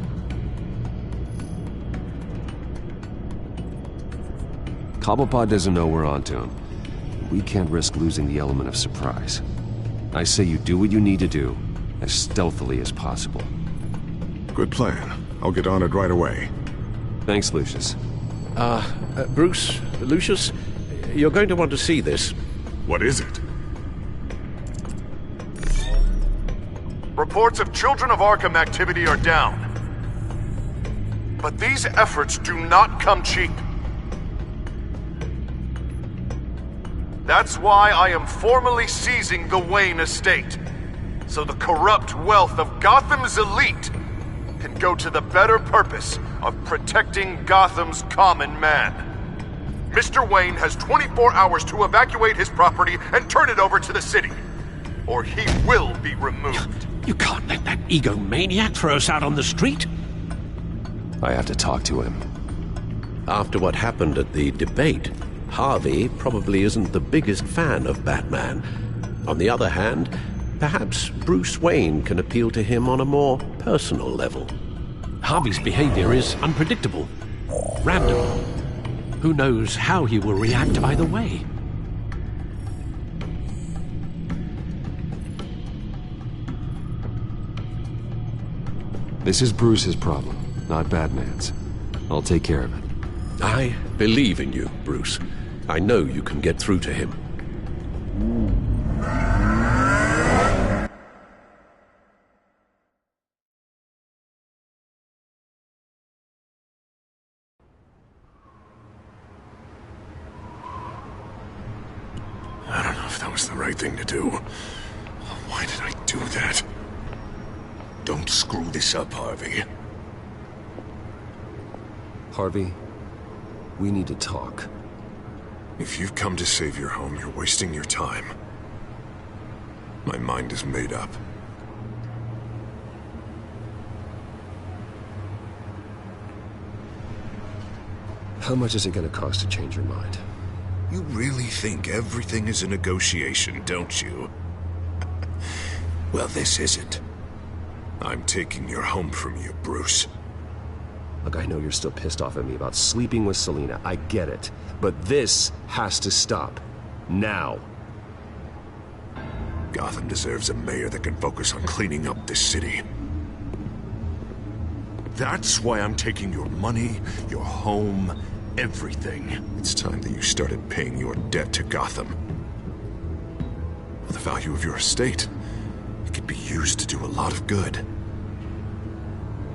Speaker 16: Cobblepot doesn't know we're onto him. We can't risk losing the element of surprise. I say you do what you need to do, as stealthily as possible.
Speaker 6: Good plan. I'll get on it right away.
Speaker 16: Thanks, Lucius.
Speaker 17: Bruce, Lucius, you're going to want to see this.
Speaker 6: What is it?
Speaker 2: Reports of Children of Arkham activity are down. But these efforts do not come cheap. That's why I am formally seizing the Wayne estate, so the corrupt wealth of Gotham's elite can go to the better purpose of protecting Gotham's common man. Mr. Wayne has 24 hours to evacuate his property and turn it over to the city, or he will be removed.
Speaker 17: You can't let that egomaniac throw us out on the street.
Speaker 16: I have to talk to him.
Speaker 17: After what happened at the debate, Harvey probably isn't the biggest fan of Batman. On the other hand, perhaps Bruce Wayne can appeal to him on a more personal level. Harvey's behavior is unpredictable, random. Who knows how he will react either way?
Speaker 16: This is Bruce's problem, not Batman's. I'll take care of it.
Speaker 17: I believe in you, Bruce. I know you can get through to him.
Speaker 6: I don't know if that was the right thing to do. Why did I do that? Don't screw this up, Harvey.
Speaker 16: Harvey, we need to talk.
Speaker 6: If you've come to save your home, you're wasting your time. My mind is made up.
Speaker 16: How much is it going to cost to change your mind?
Speaker 6: You really think everything is a negotiation, don't you? Well, this isn't. I'm taking your home from you, Bruce.
Speaker 16: Look, I know you're still pissed off at me about sleeping with Selina. I get it. But this has to stop. Now.
Speaker 6: Gotham deserves a mayor that can focus on cleaning up this city. That's why I'm taking your money, your home, everything. It's time that you started paying your debt to Gotham. For the value of your estate, it could be used to do a lot of good.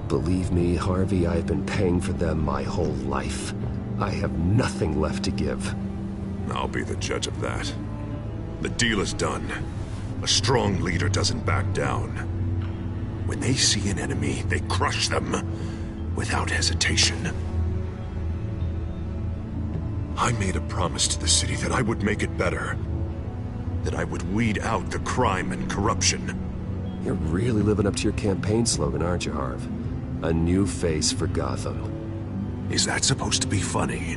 Speaker 16: Believe me, Harvey, I've been paying for them my whole life. I have nothing left to give.
Speaker 6: I'll be the judge of that. The deal is done. A strong leader doesn't back down. When they see an enemy, they crush them without hesitation. I made a promise to the city that I would make it better. That I would weed out the crime and corruption.
Speaker 16: You're really living up to your campaign slogan, aren't you, Harv? A new face for Gotham.
Speaker 6: Is that supposed to be funny?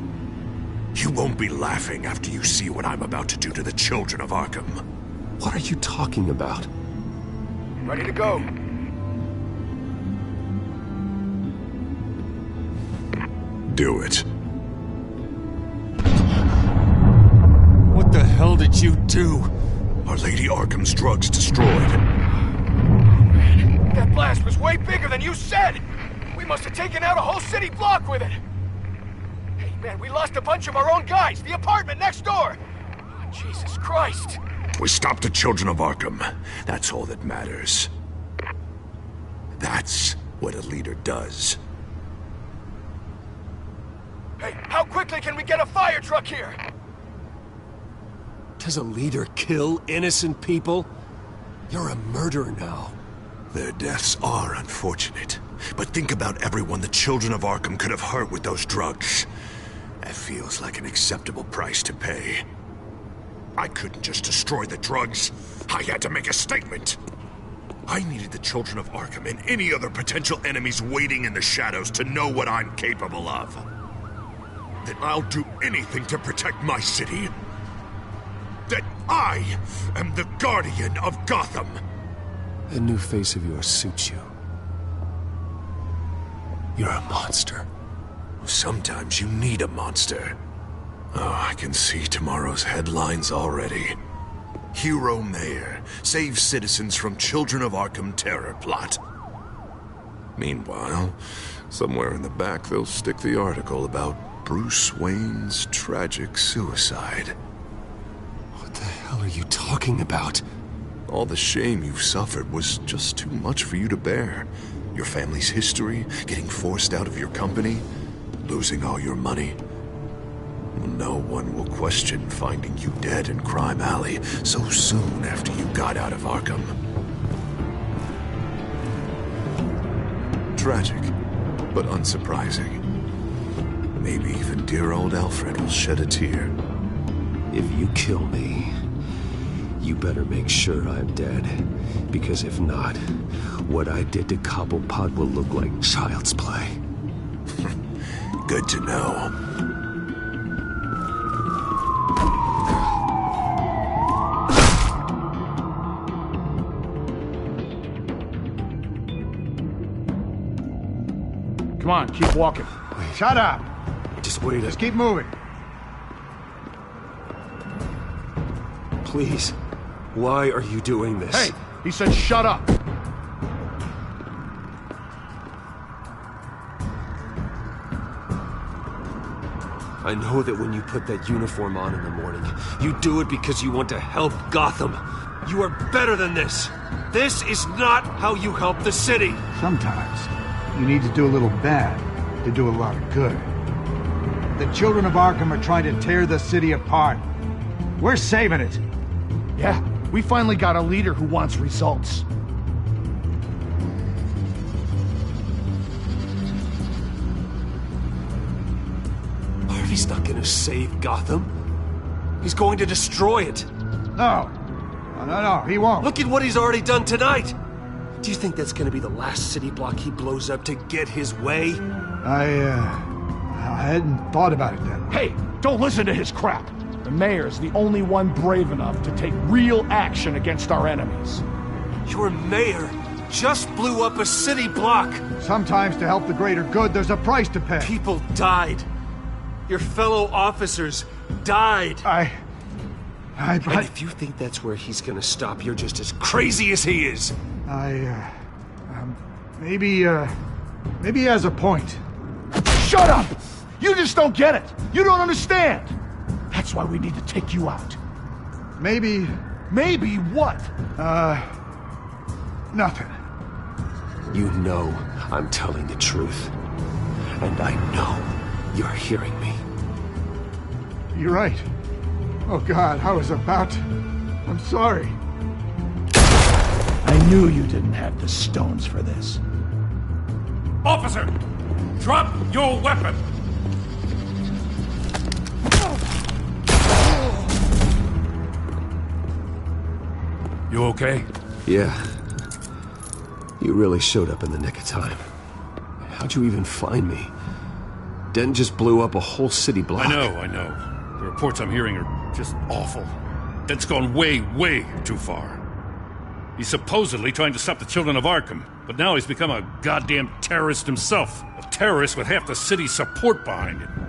Speaker 6: You won't be laughing after you see what I'm about to do to the children of Arkham.
Speaker 16: What are you talking about?
Speaker 11: Ready to go.
Speaker 6: Do it.
Speaker 15: What the hell did you do?
Speaker 6: Our Lady Arkham's drugs destroyed.
Speaker 11: That blast was way bigger than you said! We must have taken out a whole city block with it! Hey, man, we lost a bunch of our own guys! The apartment next door! Oh, Jesus Christ!
Speaker 6: We stopped the children of Arkham. That's all that matters. That's what a leader does.
Speaker 11: Hey, how quickly can we get a fire truck here?
Speaker 18: Does a leader kill innocent people? You're a murderer now.
Speaker 6: Their deaths are unfortunate. But think about everyone the children of Arkham could have hurt with those drugs. That feels like an acceptable price to pay. I couldn't just destroy the drugs. I had to make a statement. I needed the children of Arkham and any other potential enemies waiting in the shadows to know what I'm capable of. That I'll do anything to protect my city. That I am the guardian of Gotham.
Speaker 16: A new face of yours suits you. You're a monster.
Speaker 6: Sometimes you need a monster. Oh, I can see tomorrow's headlines already. Hero Mayor saves citizens from Children of Arkham terror plot. Meanwhile, somewhere in the back they'll stick the article about Bruce Wayne's tragic suicide.
Speaker 16: What the hell are you talking about?
Speaker 6: All the shame you've suffered was just too much for you to bear. Your family's history, getting forced out of your company, losing all your money. No one will question finding you dead in Crime Alley so soon after you got out of Arkham. Tragic, but unsurprising. Maybe even dear old Alfred will shed a tear.
Speaker 16: If you kill me, you better make sure I'm dead. Because if not, what I did to Cobblepot will look like child's play.
Speaker 6: Good to know.
Speaker 11: Come on, keep walking.
Speaker 16: Wait.
Speaker 11: Shut up!
Speaker 16: Just wait.
Speaker 11: Just keep moving.
Speaker 16: Please. Why are you doing this?
Speaker 11: Hey! He said shut up!
Speaker 16: I know that when you put that uniform on in the morning, you do it because you want to help Gotham. You are better than this. This is not how you help the city.
Speaker 11: Sometimes, you need to do a little bad to do a lot of good. The children of Arkham are trying to tear the city apart. We're saving it. Yeah, we finally got a leader who wants results.
Speaker 18: Harvey's not gonna save Gotham. He's going to destroy it.
Speaker 11: No. No, he won't.
Speaker 18: Look at what he's already done tonight. Do you think that's gonna be the last city block he blows up to get his way?
Speaker 11: I hadn't thought about it then. Hey, don't listen to his crap. The mayor's the only one brave enough to take real action against our enemies.
Speaker 18: Your mayor just blew up a city block.
Speaker 11: Sometimes to help the greater good, there's a price to pay.
Speaker 18: People died. Your fellow officers died.
Speaker 16: And if you think that's where he's gonna stop, you're just as crazy as he is.
Speaker 11: Maybe he has a point. Shut up! You just don't get it. You don't understand. That's why we need to take you out. Maybe what? Nothing.
Speaker 16: You know I'm telling the truth. And I know you're hearing me.
Speaker 11: You're right. Oh God, I was about to... I'm sorry.
Speaker 13: I knew you didn't have the stones for this.
Speaker 15: Officer! Drop your weapon! You okay?
Speaker 16: Yeah. You really showed up in the nick of time. How'd you even find me? Den just blew up a whole city block.
Speaker 15: I know. The reports I'm hearing are just awful. Den's gone way, way too far. He's supposedly trying to stop the children of Arkham, but now he's become a goddamn terrorist himself. A terrorist with half the city's support behind him.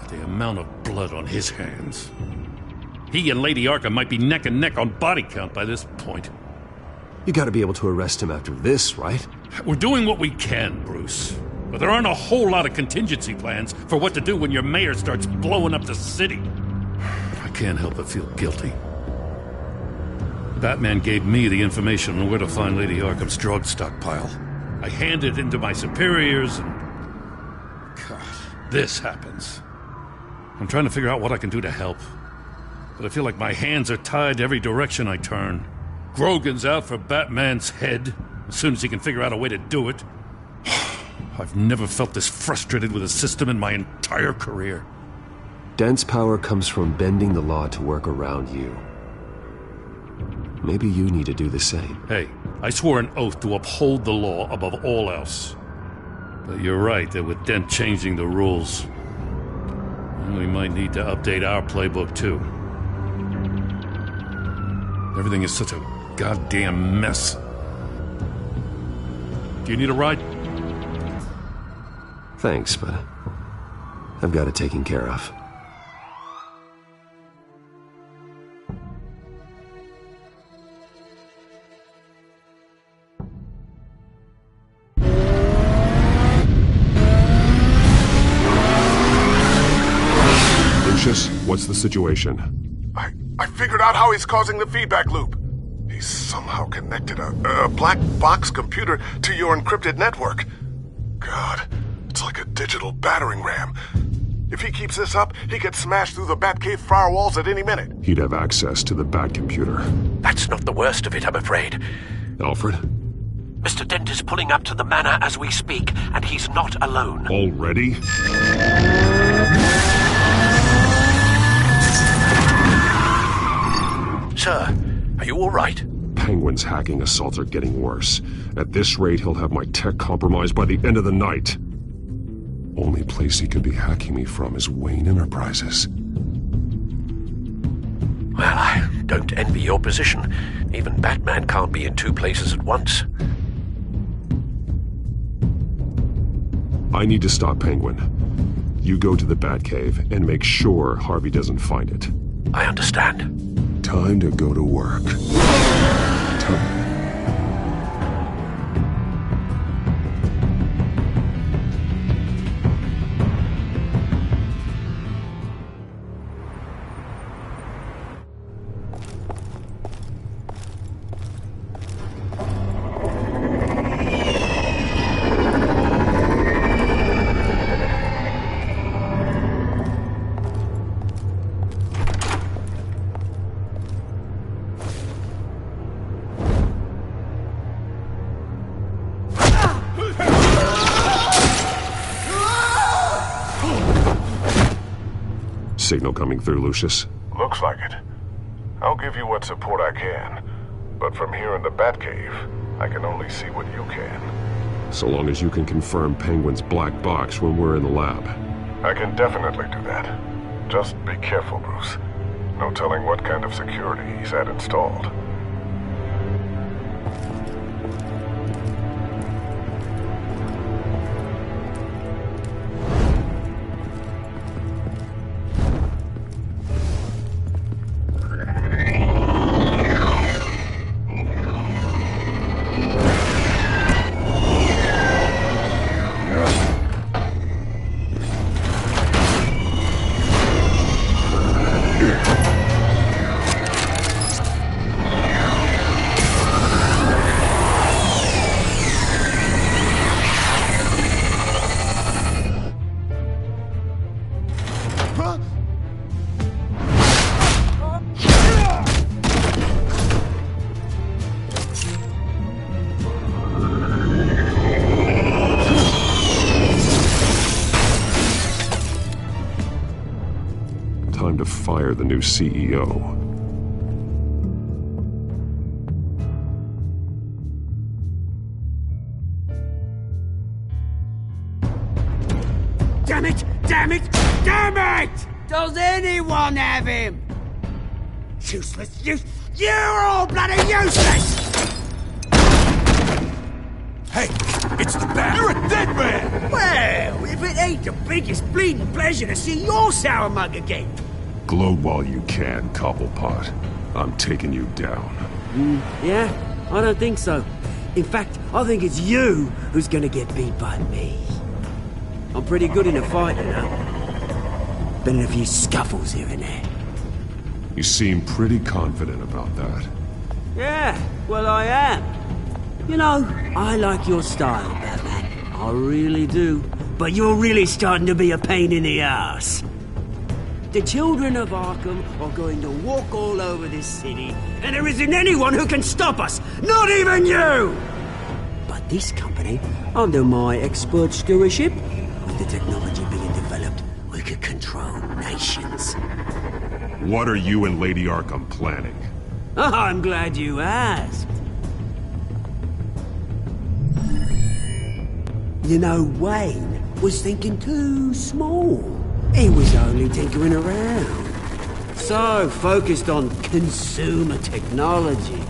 Speaker 15: The amount of blood on his hands. He and Lady Arkham might be neck and neck on body count by this point.
Speaker 16: You gotta be able to arrest him after this, right?
Speaker 15: We're doing what we can, Bruce. But there aren't a whole lot of contingency plans for what to do when your mayor starts blowing up the city. I can't help but feel guilty. Batman gave me the information on where to find Lady Arkham's drug stockpile. I handed it into my superiors and... God, this happens. I'm trying to figure out what I can do to help. But I feel like my hands are tied every direction I turn. Grogan's out for Batman's head, as soon as he can figure out a way to do it. I've never felt this frustrated with a system in my entire career.
Speaker 16: Den's power comes from bending the law to work around you. Maybe you need to do the same.
Speaker 15: Hey, I swore an oath to uphold the law above all else. But you're right that with Dent changing the rules, we might need to update our playbook too. Everything is such a goddamn mess. Do you need a ride?
Speaker 16: Thanks, but I've got it taken care of.
Speaker 5: Lucius, what's the situation?
Speaker 6: I figured out how he's causing the feedback loop. He's somehow connected a black box computer to your encrypted network. God, it's like a digital battering ram. If he keeps this up, he could smash through the Batcave firewalls at any minute.
Speaker 5: He'd have access to the Bat computer.
Speaker 21: That's not the worst of it, I'm afraid.
Speaker 5: Alfred?
Speaker 21: Mr. Dent is pulling up to the manor as we speak, and he's not alone.
Speaker 5: Already?
Speaker 21: Sir, are you all right?
Speaker 5: Penguin's hacking assaults are getting worse. At this rate, he'll have my tech compromised by the end of the night. Only place he could be hacking me from is Wayne Enterprises.
Speaker 21: Well, I don't envy your position. Even Batman can't be in two places at once.
Speaker 5: I need to stop Penguin. You go to the Batcave and make sure Harvey doesn't find it.
Speaker 21: I understand.
Speaker 5: Time to go to work. Time. Signal coming through, Lucius.
Speaker 6: Looks like it. I'll give you what support I can. But from here in the Batcave, I can only see what you can.
Speaker 5: So long as you can confirm Penguin's black box when we're in the lab.
Speaker 6: I can definitely do that. Just be careful, Bruce. No telling what kind of security he's had installed.
Speaker 5: fire the new CEO.
Speaker 13: Damn it! Damn it! Damn it! Does anyone have him? Useless! You're all bloody useless!
Speaker 6: Hey, it's the bat! You're a dead man!
Speaker 13: Well, if it ain't the biggest bleeding pleasure to see your sour mug again.
Speaker 5: Gloat while you can, Cobblepot. I'm taking you down.
Speaker 13: Yeah? I don't think so. In fact, I think it's you who's gonna get beat by me. I'm pretty good in a fight, you know. Been in a few scuffles here and there.
Speaker 5: You seem pretty confident about that.
Speaker 13: Yeah, well I am. You know, I like your style, Batman. I really do. But you're really starting to be a pain in the ass. The children of Arkham are going to walk all over this city, and there isn't anyone who can stop us! Not even you! But this company, under my expert stewardship, with the technology being developed, we could control nations.
Speaker 5: What are you and Lady Arkham planning?
Speaker 13: I'm glad you asked. You know, Wayne was thinking too small. He was only tinkering around. So focused on consumer technology.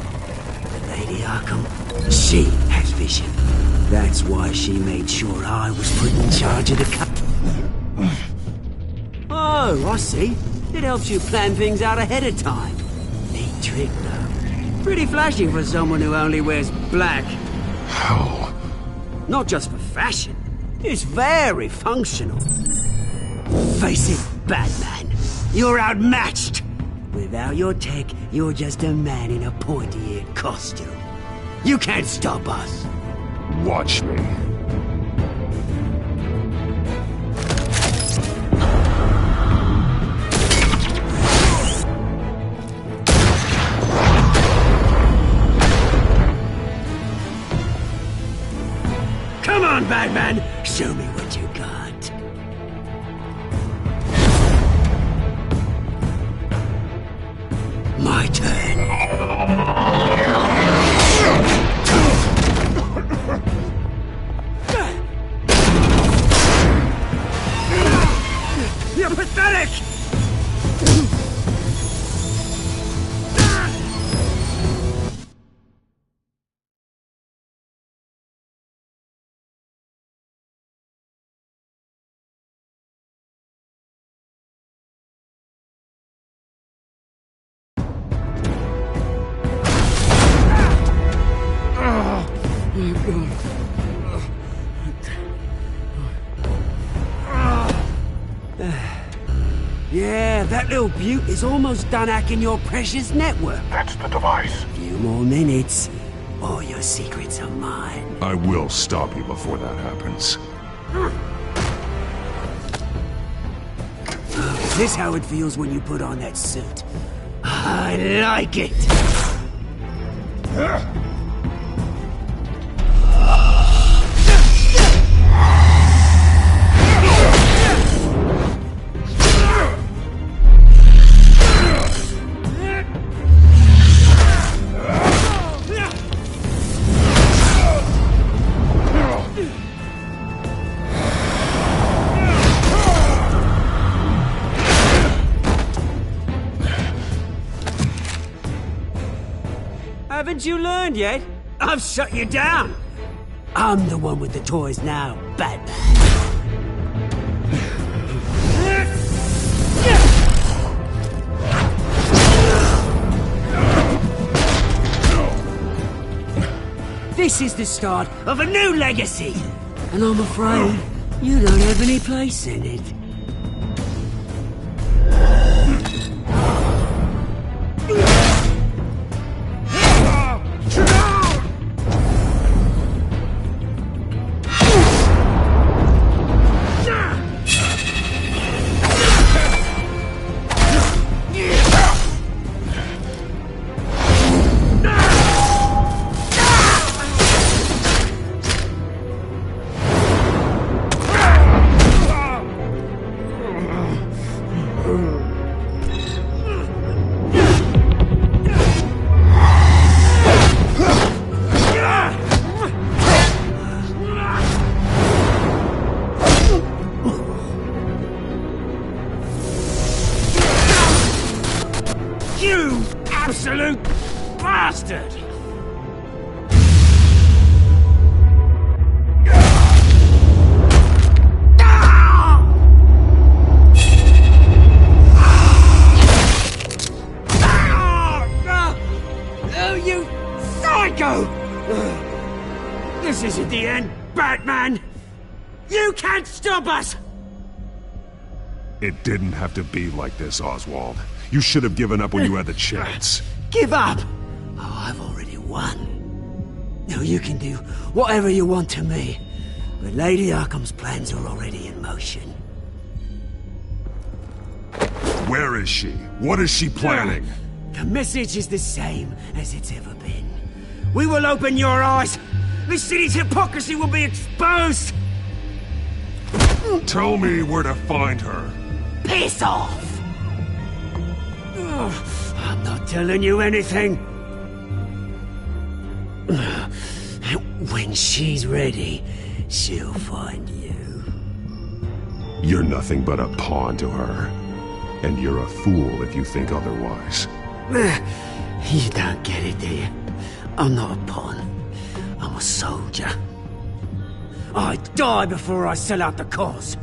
Speaker 13: But Lady Arkham, she has vision. That's why she made sure I was put in charge of the Oh, I see. It helps you plan things out ahead of time. Neat trick, though. Pretty flashy for someone who only wears black.
Speaker 5: How?
Speaker 13: Not just for fashion. It's very functional. Face it, Batman. You're outmatched. Without your tech, you're just a man in a pointy-eared costume. You can't stop us.
Speaker 5: Watch me.
Speaker 13: Come on, Batman! Show me what you got. My turn. You're pathetic! Yeah, that little beaut is almost done hacking your precious network.
Speaker 5: That's the device.
Speaker 13: Few more minutes, all your secrets are mine.
Speaker 5: I will stop you before that happens.
Speaker 13: Is this how it feels when you put on that suit? I like it! Haven't you learned yet? I've shut you down. I'm the one with the toys now, Batman. This is the start of a new legacy, and I'm afraid you don't have any place in it. You absolute bastard! Oh, you psycho! This isn't the end, Batman! You can't stop us!
Speaker 5: It didn't have to be like this, Oswald. You should have given up when you had the chance.
Speaker 13: Give up! Oh, I've already won. Now you can do whatever you want to me, but Lady Arkham's plans are already in motion.
Speaker 5: Where is she? What is she planning?
Speaker 13: The message is the same as it's ever been. We will open your eyes! This city's hypocrisy will be exposed!
Speaker 5: Tell me where to find her.
Speaker 13: Piss off! I'm not telling you anything. When she's ready, she'll find you.
Speaker 5: You're nothing but a pawn to her. And you're a fool if you think otherwise.
Speaker 13: You don't get it, do you? I'm not a pawn. I'm a soldier. I die before I sell out the cause.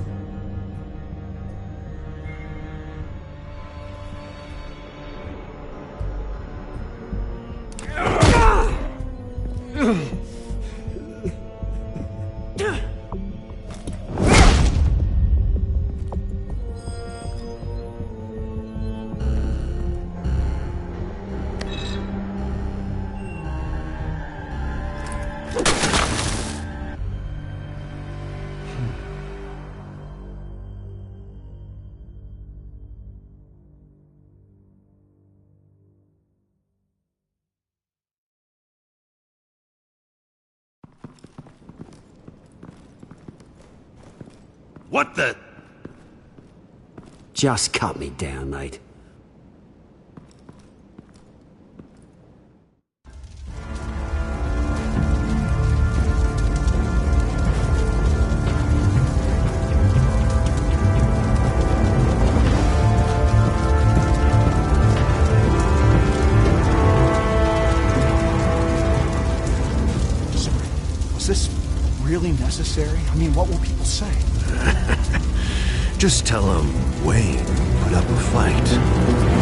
Speaker 15: What the?
Speaker 13: Just cut me down, mate.
Speaker 11: Was this really necessary? I mean, what will people say?
Speaker 21: Just tell him Wayne put up a fight.